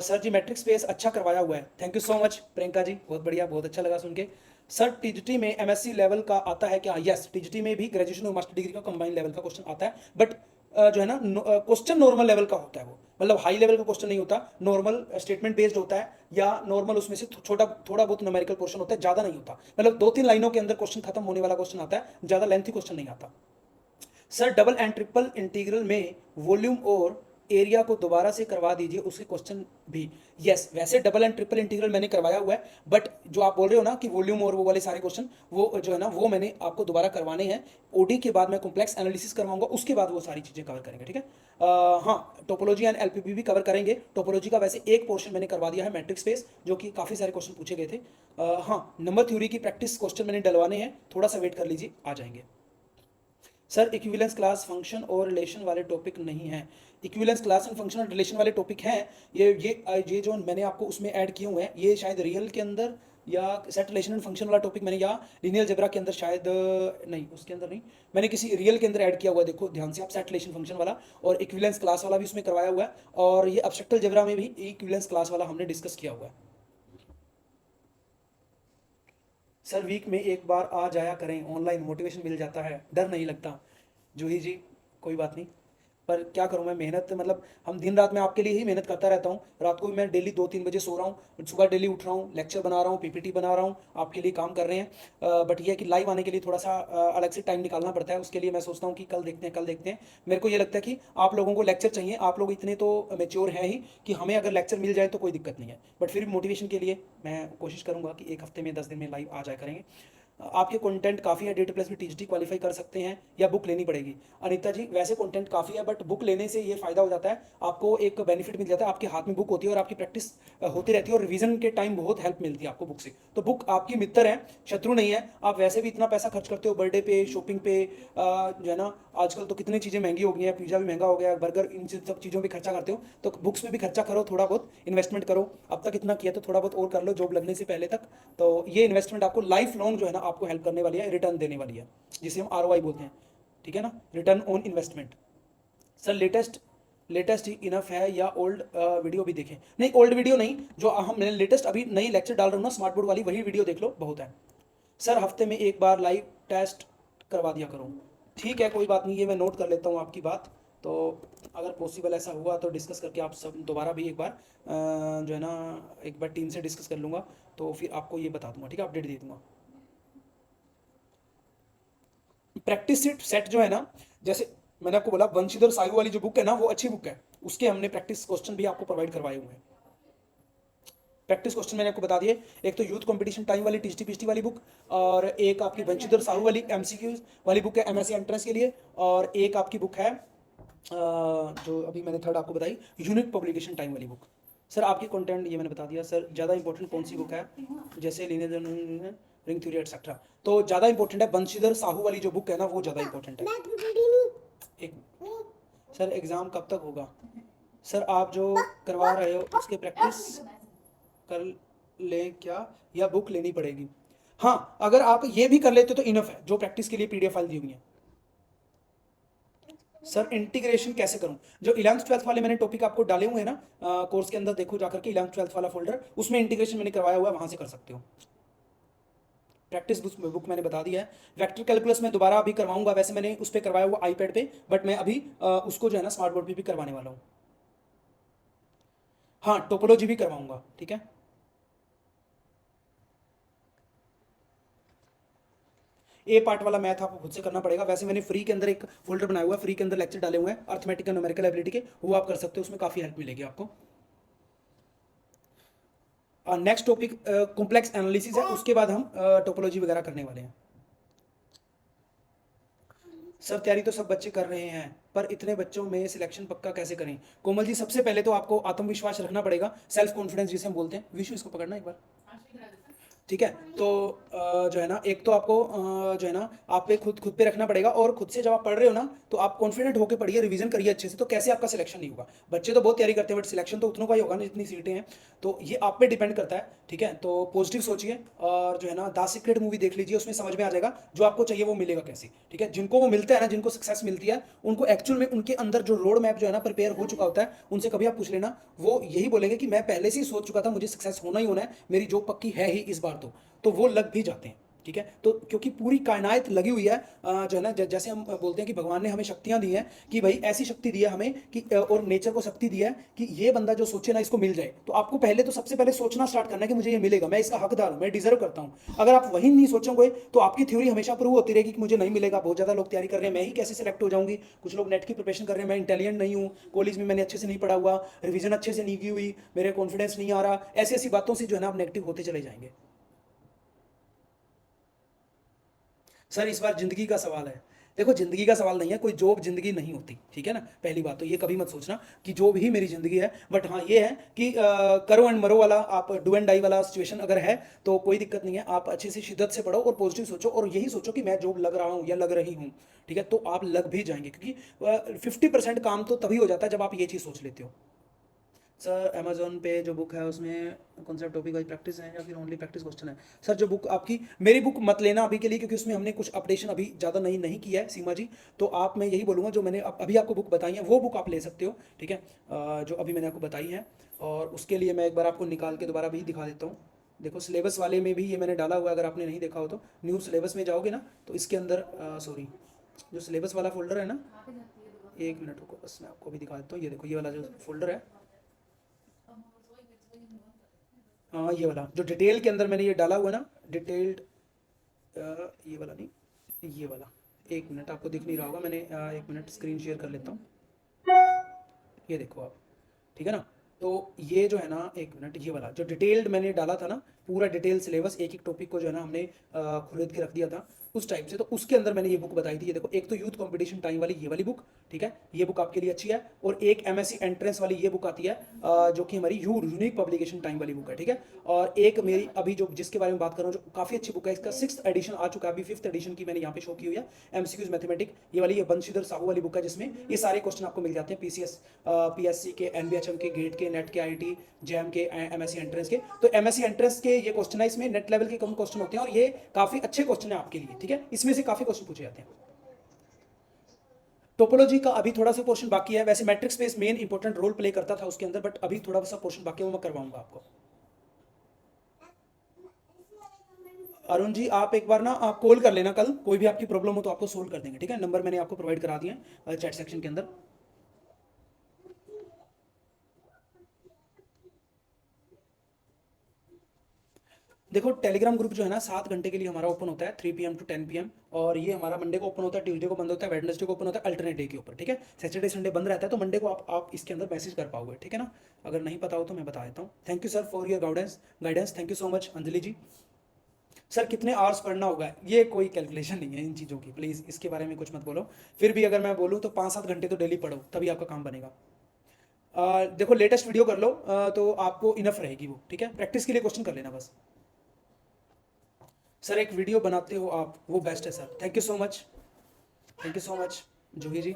सर जी मैट्रिक स्पेस अच्छा करवाया हुआ है, thank you so much Priyanka ji, बहुत बढ़िया, बहुत अच्छा लगा सुन के। सर टीजीटी में एमएससी लेवल का आता है क्या? यस, टीजीटी में भी ग्रेजुएशन और मास्टर डिग्री का कंबाइन लेवल का क्वेश्चन आता है, बट जो है ना क्वेश्चन नॉर्मल लेवल का होता है, वो मतलब हाई लेवल का क्वेश्चन नहीं होता, नॉर्मल स्टेटमेंट बेस्ड होता है, या नॉर्मल उसमें से छोटा थोड़ा बहुत न्यूमेरिकल पोर्शन होता है, ज़्यादा नहीं होता, मतलब 2-3 लाइनों के अंदर क्वेश्चन खत्म होने वाला क्वेश्चन आता है, ज़्यादा लेंथी क्वेश्चन नहीं आता। Sir double and triple integral में वॉल्यूम और एरिया को दोबारा से करवा दीजिए उसके क्वेश्चन भी। यस, वैसे डबल एंड ट्रिपल इंटीग्रल मैंने करवाया हुआ है, बट जो आप बोल रहे हो ना कि वॉल्यूम और वो वाले सारे क्वेश्चन, वो जो है ना वो मैंने आपको दोबारा करवाने हैं। ओडी के बाद मैं कॉम्प्लेक्स एनालिसिस करवाऊंगा, उसके बाद वो सारी चीज़ें कवर करेंगे, ठीक है। हाँ, टोपोलॉजी एंड एलपीपी भी कवर करेंगे। टोपोलॉजी का वैसे एक पोर्शन मैंने करवा दिया है मैट्रिक स्पेस, जो कि काफ़ी सारे क्वेश्चन पूछे गए थे। हाँ, नंबर थ्योरी की प्रैक्टिस क्वेश्चन मैंने डलवाने हैं, थोड़ा सा वेट कर लीजिए, आ जाएंगे। सर इक्विवेलेंस क्लास फंक्शन और रिलेशन वाले टॉपिक नहीं है। इक्विवेलेंस क्लास एंड फंक्शन और रिलेशन वाले टॉपिक हैं, ये जो मैंने आपको उसमें ऐड किए हुए हैं, ये शायद रियल के अंदर या सेट रिलेशन एंड फंक्शन वाला टॉपिक मैंने, या लिनियर जेब्रा के अंदर शायद, नहीं उसके अंदर नहीं, मैंने किसी रियल के अंदर ऐड किया हुआ है। देखो ध्यान से आप, सेट रिलेशन फंक्शन वाला और इक्विवेलेंस क्लास वाला भी उसमें करवाया हुआ है, और ये एब्स्ट्रैक्टल जेब्रा में भी इक्विवेलेंस क्लास वाला हमने डिस्कस किया हुआ है। सर वीक में एक बार आ जाया करें, ऑनलाइन मोटिवेशन मिल जाता है, डर नहीं लगता। जूही जी कोई बात नहीं, पर क्या करूं मैं, मेहनत मतलब हम दिन रात, मैं आपके लिए ही मेहनत करता रहता हूं। रात को भी मैं डेली 2-3 बजे सो रहा हूं, सुबह डेली उठ रहा हूं, लेक्चर बना रहा हूं, पीपीटी बना रहा हूं, आपके लिए काम कर रहे हैं। बट ये है कि लाइव आने के लिए थोड़ा सा अलग से टाइम निकालना पड़ता है, उसके लिए मैं सोचता हूं कि कल देखते हैं, कल देखते हैं। मेरे को ये लगता है कि आप लोगों को लेक्चर चाहिए, आप लोग इतने तो मेच्योर हैं ही कि हमें अगर लेक्चर मिल जाए तो कोई दिक्कत नहीं है, बट फिर मोटिवेशन के लिए मैं कोशिश करूंगा कि एक हफ्ते में 10 दिन में लाइव आ जाया करेंगे। आपके कंटेंट काफ़ी है, डेटा प्लस में टीजीटी क्वालिफाई कर सकते हैं या बुक लेनी पड़ेगी? अनीता जी वैसे कंटेंट काफ़ी है, बट बुक लेने से ये फ़ायदा हो जाता है, आपको एक बेनिफिट मिल जाता है, आपके हाथ में बुक होती है और आपकी प्रैक्टिस होती रहती है, और रिवीजन के टाइम बहुत हेल्प मिलती है आपको बुक से। तो बुक आपकी मित्र है, शत्रु नहीं है। आप वैसे भी इतना पैसा खर्च करते हो बर्थडे पे, शॉपिंग पे, जो है ना, आजकल तो कितनी चीज़ें महंगी हो गई हैं, पिज़्ज़ा भी महंगा हो गया, बर्गर, इन सब चीज़ों पे खर्चा करते हो, तो बुक्स में भी खर्चा करो, थोड़ा बहुत इन्वेस्टमेंट करो। अब तक इतना किया तो थोड़ा बहुत और कर लो जॉब लगने से पहले तक। तो ये इन्वेस्टमेंट आपको लाइफ लॉन्ग जो है ना आपको हेल्प करने वाली है, रिटर्न देने वाली है, जिसे हम आरओआई बोलते हैं, ठीक है ना, return on investment. Sir latest he enough है या ओल्ड वीडियो भी देखें? नहीं, ओल्ड वीडियो नहीं, जो हम मैंने लेटेस्ट अभी नई लेक्चर डाल रहा हूँ ना स्मार्ट बोर्ड वाली, वही वीडियो देख लो, बहुत है। सर हफ्ते में एक बार लाइव टेस्ट करवा दिया करूँ, ठीक है कोई बात नहीं, ये मैं नोट कर लेता हूँ आपकी बात। तो अगर पॉसिबल ऐसा हुआ तो डिस्कस करके आप सब दोबारा भी एक बार जो है ना, एक बार टीम से डिस्कस कर लूँगा, तो फिर आपको ये बता दूंगा, ठीक है, अपडेट दे दूंगा। प्रैक्टिस सेट जो है ना, जैसे मैंने आपको बोला वंशीधर साहू वाली जो बुक है ना, वो अच्छी बुक है, उसके हमने प्रैक्टिस क्वेश्चन भी आपको प्रोवाइड करवाए हुए हैं। प्रैक्टिस क्वेश्चन मैंने आपको बता दिए, एक तो यूथ कंपटीशन टाइम वाली टीजीटी पीजीटी वाली बुक, और एक आपकी वंशीधर साहू वाली एमसीक्यूज वाली बुक है एमएससी एंट्रेंस के लिए, और एक आपकी बुक है जो अभी मैंने थर्ड आपको बताई, यूनिक पब्लिकेशन टाइम वाली बुक। सर आपकी कंटेंट ये मैंने बता दिया। सर ज़्यादा इंपॉर्टेंट कौन सी बुक है, जैसे लीनियर रिंग थ्योरी एटसेट्रा? तो ज़्यादा इंपॉर्टेंट है वंशीधर साहू वाली जो बुक है ना, वो ज़्यादा इंपॉर्टेंट है। एक, सर एग्ज़ाम कब तक होगा? सर आप जो करवा रहे हो उसके प्रैक्टिस कर लें क्या, या बुक लेनी पड़ेगी? हाँ, अगर आप ये भी कर लेते हो तो इनफ है, जो प्रैक्टिस के लिए पीडीएफ फाइल दी हुई है। सर इंटीग्रेशन कैसे करूं? जो 11th-12th वाले मैंने टॉपिक आपको डाले हुए हैं ना कोर्स के अंदर, देखो जाकर के 11th-12th वाला फोल्डर, उसमें इंटीग्रेशन मैंने करवाया हुआ है, वहां से कर सकते हो। प्रैक्टिस बुक मैंने बता दिया है। वेक्टर कैलकुलस में दोबारा अभी करवाऊंगा, वैसे मैंने उस पर करवाया हुआ आईपैड पे, बट मैं अभी उसको जो है ना स्मार्ट बोर्ड पे भी करवाने वाला हूँ। हाँ, टोपोलॉजी भी करवाऊंगा, ठीक है। ए पार्ट वाला मैथ आपको खुद से करना पड़ेगा, वैसे मैंने फ्री के अंदर एक फोल्डर बनाया हुआ है, फ्री के अंदर लेक्चर डाले हुए हैं अर्थमेटिक एंड न्यूमेरिकल एबिलिटी के, वो आप कर सकते हो, उसमें काफ़ी हेल्प मिलेगी आपको। नेक्स्ट टॉपिक कॉम्प्लेक्स एनालिसिस है, उसके बाद हम टोपोलॉजी वगैरह करने वाले हैं। सर तैयारी तो सब बच्चे कर रहे हैं, पर इतने बच्चों में सिलेक्शन पक्का कैसे करें? कोमल जी सबसे पहले तो आपको आत्मविश्वास रखना पड़ेगा, सेल्फ कॉन्फिडेंस जिसे हम बोलते हैं। विशु इसको पकड़ना एक बार। ठीक है। तो जो है ना, एक तो आपको जो है ना, आप पे खुद खुद पे रखना पड़ेगा, और खुद से जब आप पढ़ रहे हो ना, तो आप कॉन्फिडेंट होकर पढ़िए, रिवीजन करिए अच्छे से, तो कैसे आपका सिलेक्शन नहीं होगा। बच्चे तो बहुत तैयारी करते हैं, बट सिलेक्शन तो उतनों का ही होगा ना जितनी सीटें हैं। तो ये आप पे डिपेंड करता है, ठीक है। तो पॉजिटिव सोचिए, और जो है ना, द सीक्रेट मूवी देख लीजिए, उसमें समझ में आ जाएगा जो आपको चाहिए वो मिलेगा कैसे, ठीक है। जिनको वो मिलता है ना, जिनको सक्सेस मिलती है, उनको एक्चुअल में उनके अंदर जो रोड मैप जो है ना प्रिपेयर हो चुका होता है, उनसे कभी आप पूछ लेना, वो यही बोलेंगे कि मैं पहले से ही सोच चुका था, मुझे सक्सेस होना ही होना है, मेरी जॉब पक्की है ही इस बार तो वो लग भी जाते हैं, ठीक है। तो क्योंकि पूरी कायनात लगी हुई है, जो है ना, जैसे हम बोलते हैं कि भगवान ने हमें शक्तियां दी हैं, कि भाई ऐसी शक्ति दी है हमें कि और नेचर को शक्ति दी है कि ये बंदा जो सोचे ना इसको मिल जाए। तो आपको पहले तो सबसे पहले सोचना स्टार्ट करना है कि मुझे ये मिलेगा, मैं इसका हकदार हूं, मैं डिजर्व करता हूं। अगर आप वही नहीं सोचोगे तो आपकी थ्योरी हमेशा प्रूव होती रहेगी कि मुझे नहीं मिलेगा, बहुत ज्यादा लोग तैयारी कर रहे हैं, मैं ही कैसे सिलेक्ट हो जाऊंगी। कुछ लोग नेट की प्रिपरेशन कर रहे हैं, मैं इंटेलिजेंट नहीं हूँ, कॉलेज में मैंने अच्छे से नहीं पढ़ा हुआ, रिविजन अच्छे से नहीं की हुई, मेरे कॉन्फिडेंस नहीं आ रहा, ऐसी ऐसी बातों से जो है ना आप नेगेटिव होते चले जाएंगे। सर इस बार जिंदगी का सवाल है। देखो, जिंदगी का सवाल नहीं है, कोई जॉब जिंदगी नहीं होती, ठीक है ना। पहली बात तो ये कभी मत सोचना कि जॉब ही मेरी जिंदगी है। बट हाँ ये है कि करो एंड मरो वाला, आप डू एंड डाई वाला सिचुएशन अगर है तो कोई दिक्कत नहीं है। आप अच्छे से शिद्दत से पढ़ो और पॉजिटिव सोचो, और यही सोचो कि मैं जॉब लग रहा हूँ या लग रही हूँ, ठीक है। तो आप लग भी जाएंगे, क्योंकि 50% काम तो तभी हो जाता है जब आप ये चीज़ सोच लेते हो। सर अमेजोन पे जो बुक है उसमें कॉन्सेप्ट टॉपिक वाइज प्रैक्टिस है या फिर ओनली प्रैक्टिस क्वेश्चन है? सर जो बुक आपकी, मेरी बुक मत लेना अभी के लिए, क्योंकि उसमें हमने कुछ अपडेशन अभी ज़्यादा नई नहीं किया है सीमा जी। तो आप, मैं यही बोलूँगा, जो मैंने अभी आपको बुक बताई है वो बुक आप ले सकते हो, ठीक है। जो अभी मैंने आपको बताई है, और उसके लिए मैं एक बार आपको निकाल के दोबारा भी दिखा देता हूँ। देखो सिलेबस वाले में भी ये मैंने डाला हुआ है, अगर आपने नहीं देखा हो तो न्यू सिलेबस में जाओगे ना, तो इसके अंदर सॉरी, जो सिलेबस वाला फोल्डर है ना, एक मिनट रुको, बस मैं आपको भी दिखा देता हूँ। ये देखो, ये वाला जो फोल्डर है, हाँ ये वाला जो डिटेल के अंदर मैंने ये डाला हुआ है ना, डिटेल्ड, ये वाला नहीं, ये वाला। एक मिनट, आपको दिख नहीं रहा होगा, मैंने एक मिनट स्क्रीन शेयर कर लेता हूँ। ये देखो आप, ठीक है ना। तो ये जो है ना, एक मिनट, ये वाला जो डिटेल्ड मैंने डाला था ना, पूरा डिटेल सिलेबस, एक एक टॉपिक को जो है ना हमने खुद के रख दिया था उस टाइप से। तो उसके अंदर मैंने ये बुक बताई थी। ये देखो, एक तो यूथ कंपटीशन टाइम वाली ये वाली बुक, ठीक है, ये बुक आपके लिए अच्छी है। और एक एमएससी एंट्रेंस वाली ये बुक आती है, जो कि हमारी यूनिक पब्लिकेशन टाइम वाली बुक है, ठीक है। और एक मेरी अभी जो जिसके बारे में बात कर रहा हूँ, जो काफ़ी अच्छी बुक है, इसका 6th एडिशन आ चुका है, अभी 5th एडिशन की मैंने यहाँ पे शो की हुई है, एमसीक्यूज मैथमेटिक, ये वाली, ये बंशीधर साहू वाली बुक है, जिसमें ये सारे क्वेश्चन आपको मिल जाते हैं, पीसीएस, पीएससी के, एनबीएचएम के, गेट के, नेट के, आईटी, जैम के, एमएससी एंट्रेंस के। तो एमएससी एंट्रेंस के ये क्वेश्चन है, इसमें नेट लेवल के कम क्वेश्चन होते हैं, और ये काफ़ी अच्छे क्वेश्चन है आपके लिए, ठीक है। इसमें से काफ़ी क्वेश्चन पूछे जाते हैं। टोपोलॉजी का अभी थोड़ा सा पोर्शन बाकी है, वैसे matrix space main important role play करता था उसके अंदर, बट अभी थोड़ा सा पोर्शन बाकी है, वो मैं करवाऊंगा आपको। अरुण जी आप एक बार ना आप कॉल कर लेना, कल कोई भी आपकी प्रॉब्लम हो तो आपको सोल्व कर देंगे, ठीक है। नंबर मैंने आपको प्रोवाइड करा दिए हैं चैट सेक्शन के अंदर। देखो टेलीग्राम ग्रुप जो है ना 7 घंटे के लिए हमारा ओपन होता है, 3 PM to 10 PM। और ये हमारा मंडे को ओपन होता है, ट्यूसडे को बंद होता है, वेडनेसडे को ओपन होता है, अल्टरनेट डे के ऊपर, ठीक है। सैटरडे संडे बंद रहता है, तो मंडे को आप इसके अंदर मैसेज कर पाओगे, ठीक है ना। अगर नहीं पता हो तो मैं बता देता हूँ। Thank you sir for your guidance, thank you so much Anjali ji. Sir कितने आवर्स पढ़ना होगा, ये कोई कैलकुलेशन नहीं है इन चीज़ों की, प्लीज़ इसके बारे में कुछ मत बोलो। फिर भी अगर मैं बोलूँ तो 5-7 घंटे तो डेली पढ़ो, तभी आपका काम बनेगा। देखो लेटेस्ट वीडियो कर लो, तो आपको इनफ रहेगी वो, ठीक है। प्रैक्टिस के लिए क्वेश्चन कर लेना बस। सर एक वीडियो बनाते हो आप, वो बेस्ट है sir, thank you so much, thank you so much Juhi ji.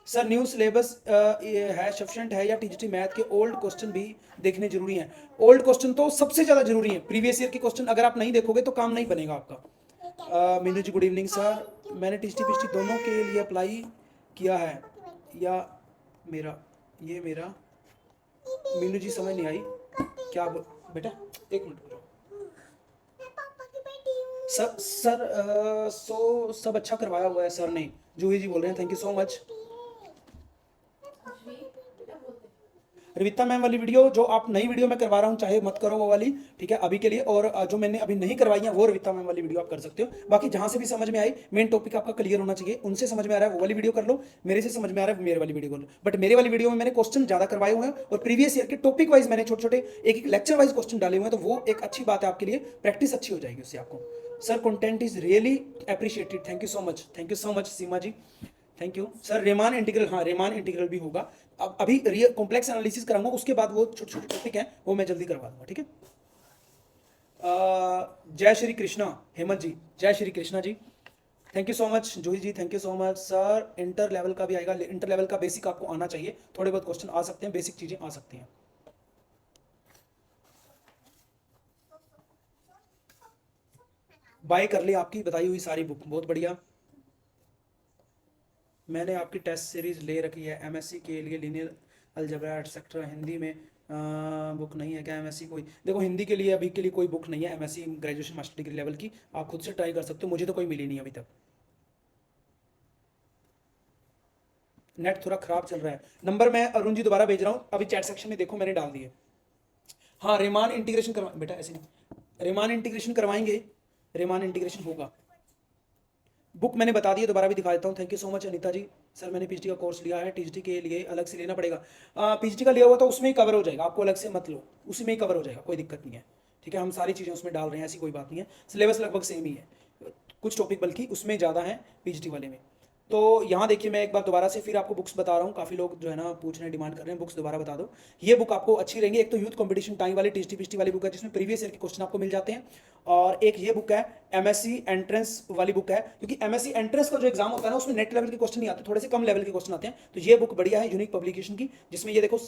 Sir new syllabus है सफिशेंट है, या टीजीटी मैथ के ओल्ड क्वेश्चन भी देखने जरूरी हैं? ओल्ड क्वेश्चन तो सबसे ज़्यादा जरूरी है, प्रीवियस ईयर के क्वेश्चन अगर आप नहीं देखोगे तो काम नहीं बनेगा आपका। मीनू जी गुड इवनिंग सर, मैंने टीजीटी पीजीटी दोनों के लिए अप्लाई किया है, या मेरा ये मेरा, मीनू जी समझ नहीं आई क्या बेटा, एक मिनट रुको। सर सो सब अच्छा करवाया हुआ है सर ने, जूही जी बोल रहे हैं, thank you so much. Ravita ma'am वाली वीडियो जो आप नई वीडियो मैं करवा रहा हूँ, चाहे मत करो वो वाली, ठीक है अभी के लिए। और जो मैंने अभी नहीं करवाई है वो रविता मैम वाली वीडियो आप कर सकते हो। बाकी जहाँ से भी समझ में आई, मेन टॉपिक आपका क्लियर होना चाहिए, उनसे समझ में आ रहा है वो वाली वीडियो कर लो, मेरे से समझ में आ रहा है मेरे वाली वीडियो कर लो। बट मेरे वाली वीडियो में मैंने क्वेश्चन ज़्यादा करवाए हुए हैं, और प्रीवियस ईयर के टॉपिक वाइज मैंने छोटे छोटे एक एक लेक्चर वाइज क्वेश्चन डाले हुए हैं, तो वो एक अच्छी बात है आपके लिए, प्रैक्टिस अच्छी हो जाएगी उससे आपको। Sir content is really appreciated, thank you so much Seema ji, thank you sir. Riemann integral, हाँ रेमान इंटीग्रल भी होगा। अब अभी रियल कॉम्प्लेक्स एनालिसिस कराऊंगा, उसके बाद वो छोटे छोटे टॉपिक हैं वो मैं जल्दी करवा दूंगा, ठीक है। जय Shri Krishna Hemant ji, Jai Shri Krishna ji, thank you so much Juhi ji, thank you so much sir. Inter level का भी आएगा, इंटर लेवल का बेसिक आपको आना चाहिए, थोड़े बहुत क्वेश्चन आ सकते हैं, बेसिक चीजें आ सकती हैं। बाय कर ली आपकी बताई हुई सारी बुक, बहुत बढ़िया। मैंने आपकी टेस्ट सीरीज ले रखी है एमएससी के लिए, लीनियर अलजेब्रा एटसेट्रा, हिंदी में बुक नहीं है क्या एमएससी कोई? देखो हिंदी के लिए अभी के लिए कोई बुक नहीं है MSc graduation master degree level की, आप खुद से ट्राई कर सकते हो, मुझे तो कोई मिली नहीं अभी तक। नेट थोड़ा खराब चल रहा है, नंबर मैं अरुण जी दोबारा भेज रहा हूँ, अभी चैट सेक्शन में देखो मैंने डाल दिए। हाँ रेमान इंटीग्रेशन करवा बेटा, ऐसे नहीं, रेमान इंटीग्रेशन करवाएंगे, रेमान इंटीग्रेशन होगा। बुक मैंने बता दी है, दोबारा भी दिखा देता हूँ। Thank you so much Anita ji. Sir मैंने पीएचडी का कोर्स लिया है, टीजीटी के लिए अलग से लेना पड़ेगा? पीएचडी का लिया हुआ तो उसमें ही कवर हो जाएगा, आपको अलग से मत लो, उसी में ही कवर हो जाएगा, कोई दिक्कत नहीं है। ठीक है, हम सारी चीज़ें उसमें डाल रहे हैं, ऐसी कोई बात नहीं है, सिलेबस लगभग सेम ही है, कुछ टॉपिक बल्कि उसमें ज़्यादा है पीएचडी वाले में। तो यहाँ देखिए मैं एक बार दोबारा से फिर आपको बुक्स बता रहा हूँ, काफ़ी लोग जो है ना पूछ रहे हैं, डिमांड कर रहे हैं बुक्स दोबारा बता दो। ये बुक आपको अच्छी रहेंगी, एक तो यूथ कंपटीशन टाइम वाली टीजीटी पीएचडी वाली बुक है जिसमें प्रीवियस ईयर के क्वेश्चन आपको मिल जाते हैं, और एक ये बुक है एमएससी एंट्रेंस वाली बुक है, क्योंकि एमएससी एंट्रेंस का जो एग्जाम होता है ना उसमें नेट लेवल के क्वेश्चन नहीं आते, थोड़े से कम लेवल के क्वेश्चन आते हैं। तो ये बुक बढ़िया है यूनिक पब्लिकेशन की, जिसमें ये देखो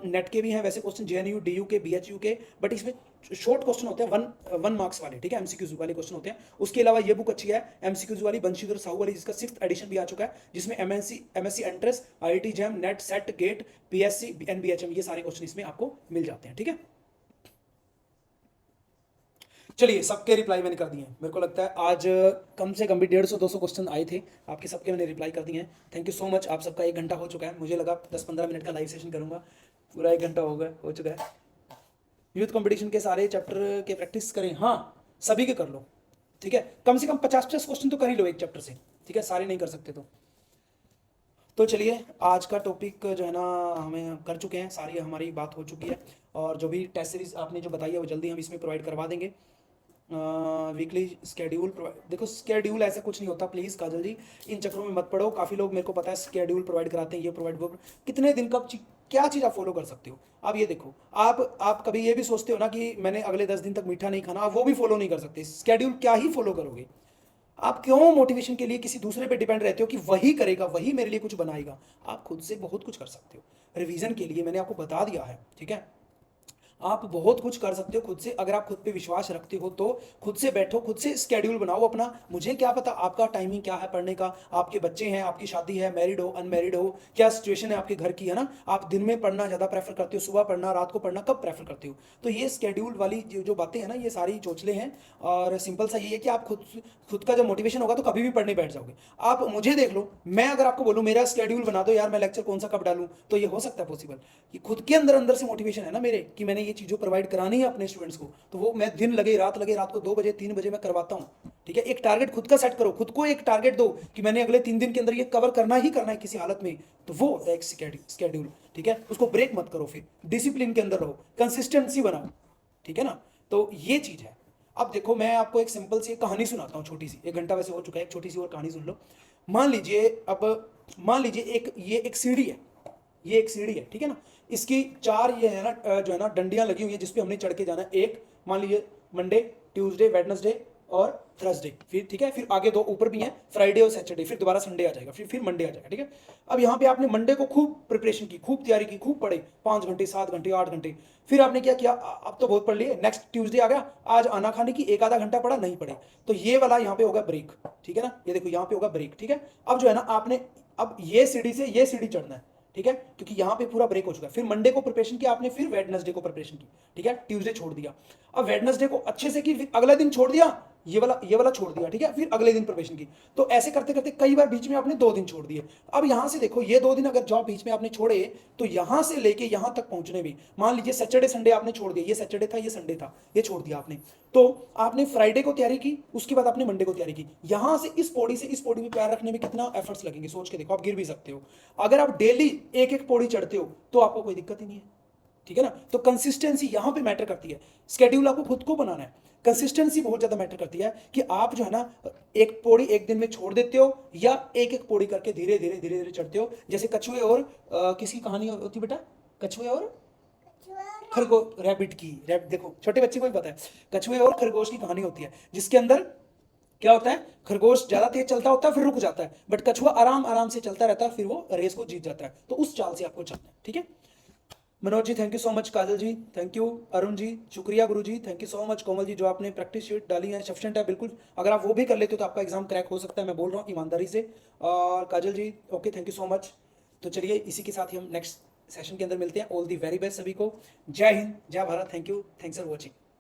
नेट के भी हैं वैसे क्वेश्चन, जेएनयू डीयू के बीएचयू के, बट इसमें शॉर्ट क्वेश्चन होते हैं, वन मार्क्स वाले, ठीक है, एमसीक्यूज वाले क्वेश्चन होते हैं। उसके अलावा ये बुक अच्छी है एमसीक्यूज वाली बंशीधर साहू वाली, जिसका 6th एडिशन भी आ चुका है, जिसमें MSc entrance, IIT JAM, NET, SET, GATE, PSC, NBHM, ये सारे क्वेश्चन इसमें आपको मिल जाते हैं। ठीक है, चलिए सबके रिप्लाई मैंने कर दिए हैं, मेरे को लगता है आज कम से कम भी 150-200 क्वेश्चन आए थे, आपके सबके मैंने रिप्लाई कर दिए हैं। थैंक यू सो मच, आप सबका 1 घंटा हो चुका है, मुझे लगा 10-15 मिनट का लाइव सेशन करूंगा, पूरा 1 घंटा हो चुका है। यूथ कंपटीशन के सारे चैप्टर के प्रैक्टिस करें, हाँ सभी के कर लो, ठीक है, कम से कम 50-50 क्वेश्चन तो कर ही लो एक चैप्टर से, ठीक है, सारे नहीं कर सकते तो चलिए आज का टॉपिक जो है ना हमें कर चुके हैं, सारी हमारी बात हो चुकी है, और जो भी टेस्ट सीरीज आपने जो बताई है वो जल्दी हम इसमें प्रोवाइड करवा देंगे। वीकली स्केड्यूल देखो, स्केड्यूल ऐसा कुछ नहीं होता, प्लीज़ काजल जी इन चक्करों में मत पड़ो, काफ़ी लोग मेरे को पता है स्केड्यूल प्रोवाइड कराते हैं, ये प्रोवाइड वो, कितने दिन कब क्या चीज़ आप फॉलो कर सकते हो। आप ये देखो, आप कभी ये भी सोचते हो ना कि मैंने अगले 10 दिन तक मीठा नहीं खाना, आप वो भी फॉलो नहीं कर सकते, स्केड्यूल क्या ही फॉलो करोगे। आप क्यों मोटिवेशन के लिए किसी दूसरे पे डिपेंड रहते हो कि वही करेगा, वही मेरे लिए कुछ बनाएगा। आप खुद से बहुत कुछ कर सकते हो, रिवीजन के लिए मैंने आपको बता दिया है, ठीक है, आप बहुत कुछ कर सकते हो खुद से, अगर आप खुद पे विश्वास रखते हो तो खुद से बैठो, खुद से स्केड्यूल बनाओ अपना। मुझे क्या पता आपका टाइमिंग क्या है पढ़ने का, आपके बच्चे हैं, आपकी शादी है, मैरिड हो अनमैरिड हो, क्या सिचुएशन है आपके घर की, है ना, आप दिन में पढ़ना ज़्यादा प्रेफर करते हो, सुबह पढ़ना, रात को पढ़ना, कब प्रेफर करते हो। तो ये स्केड्यूल वाली जो बातें हैं ना, ये सारी चोचले हैं, और सिंपल सा ये है कि आप खुद का जब मोटिवेशन होगा तो कभी भी पढ़ने बैठ जाओगे। आप मुझे देख लो, मैं अगर आपको बोलूँ मेरा स्केड्यूल बना दो यार, मैं लेक्चर कौन सा कब डालूँ, तो ये हो सकता है पॉसिबल, कि खुद के अंदर अंदर से मोटिवेशन है ना मेरे, कि मैंने ये चीज़ों प्रोवाइड करानी है अपने स्टूडेंट्स को, तो वो मैं दिन लगे रात को 2 बजे 3 बजे मैं करवाता हूँ। ठीक है, एक टारगेट खुद का सेट करो, खुद को एक टारगेट दो कि मैंने अगले 3 दिन के अंदर ये कवर करना ही करना है किसी हालत में, तो वो होता है एक स्केड्यूल। ठीक है, उसको ब्रेक मत करो, फिर डिसिप्लिन के अंदर रहो, कंसिस्टेंसी बनाओ, ठीक है ना, तो ये चीज़ है। अब देखो मैं आपको एक सिंपल सी कहानी सुनाता हूँ, छोटी सी, 1 घंटा वैसे हो चुका है, एक छोटी सी और कहानी सुन लो। मान लीजिए अब, मान लीजिए ये एक सीढ़ी है, ये एक सीढ़ी है, ठीक है ना, इसकी 4 ये है ना जो है ना डंडियां लगी हुई है जिसपे हमने चढ़ के जाना है, एक मान लीजिए मंडे, ट्यूसडे, वेडनेसडे और थर्सडे, फिर ठीक है, फिर आगे 2 ऊपर भी हैं, फ्राइडे और सैटरडे, फिर दोबारा संडे आ जाएगा, फिर मंडे आ जाएगा, ठीक है। अब यहाँ पे आपने मंडे को खूब प्रिपरेशन की, खूब तैयारी की, खूब पढ़े, 5 घंटे 7 घंटे 8 घंटे, फिर आपने क्या किया, अब तो बहुत पढ़ लिए, नेक्स्ट ट्यूसडे आ गया, आज आना खाने की 1 आधा घंटा पढ़ा, नहीं पढ़े, तो ये वाला यहाँ पे होगा ब्रेक, ठीक है ना, ये देखो यहाँ पे होगा ब्रेक, ठीक है। अब जो है ना आपने, अब ये सीढ़ी से ये सीढ़ी चढ़ना है, ठीक है, क्योंकि यहाँ पे पूरा ब्रेक हो चुका है। फिर मंडे को प्रिपरेशन किया आपने, फिर वेडनेसडे को प्रिपरेशन की, ठीक है, ट्यूसडे छोड़ दिया, अब वेडनेसडे को अच्छे से की, फिर अगला दिन छोड़ दिया, ये वाला छोड़ दिया, ठीक है, फिर अगले दिन प्रिपरेशन की, तो ऐसे करते करते कई बार बीच में आपने 2 दिन छोड़ दिए। अब यहां से देखो, ये 2 दिन अगर जॉब बीच में आपने छोड़े, तो यहां से लेके यहां तक पहुंचने में, मान लीजिए सैटरडे संडे आपने छोड़ दिया, ये सैटरडे था, ये संडे था, ये छोड़ दिया आपने, तो आपने फ्राइडे को तैयारी की, उसके बाद आपने मंडे को तैयारी की, यहां से इस पौड़ी से इस पौड़ी में पैर रखने में कितना एफर्ट्स लगेंगे, सोच के देखो, आप गिर भी सकते हो। अगर आप डेली एक एक पौड़ी चढ़ते हो तो आपको कोई दिक्कत ही नहीं है, ठीक है ना, तो कंसिस्टेंसी यहां पे मैटर करती है। स्केड्यूल आपको खुद को बनाना है, कंसिस्टेंसी बहुत ज्यादा मैटर करती है, कि आप जो है ना एक पौड़ी एक दिन में छोड़ देते हो, या एक एक पौड़ी करके धीरे धीरे धीरे धीरे चढ़ते हो, जैसे कछुए और किसकी कहानी होती बेटा, कछुए और रैबिट की देखो छोटे बच्चे को भी पता है, कछुए और खरगोश की कहानी होती है, जिसके अंदर क्या होता है, खरगोश ज्यादा तेज चलता होता है फिर रुक जाता है, बट कछुआ आराम आराम से चलता रहता है, फिर वो रेस को जीत जाता है। तो उस चाल से आपको चलना है, ठीक है। Manoj ji thank you so much, Kajal ji thank you, Arun ji शुक्रिया, Guru ji thank you so much, Komal ji जो आपने प्रैक्टिस शीट डाली है सफिशिएंट है बिल्कुल, अगर आप वो भी कर लेते हो तो आपका एग्जाम क्रैक हो सकता है, मैं बोल रहा हूँ ईमानदारी से। और Kajal ji okay thank you so much. तो चलिए इसी के साथ ही हम नेक्स्ट सेशन के अंदर मिलते हैं। ऑल दी वेरी बेस्ट सभी को, जय हिंद जय Bharat, thank you, thanks for watching.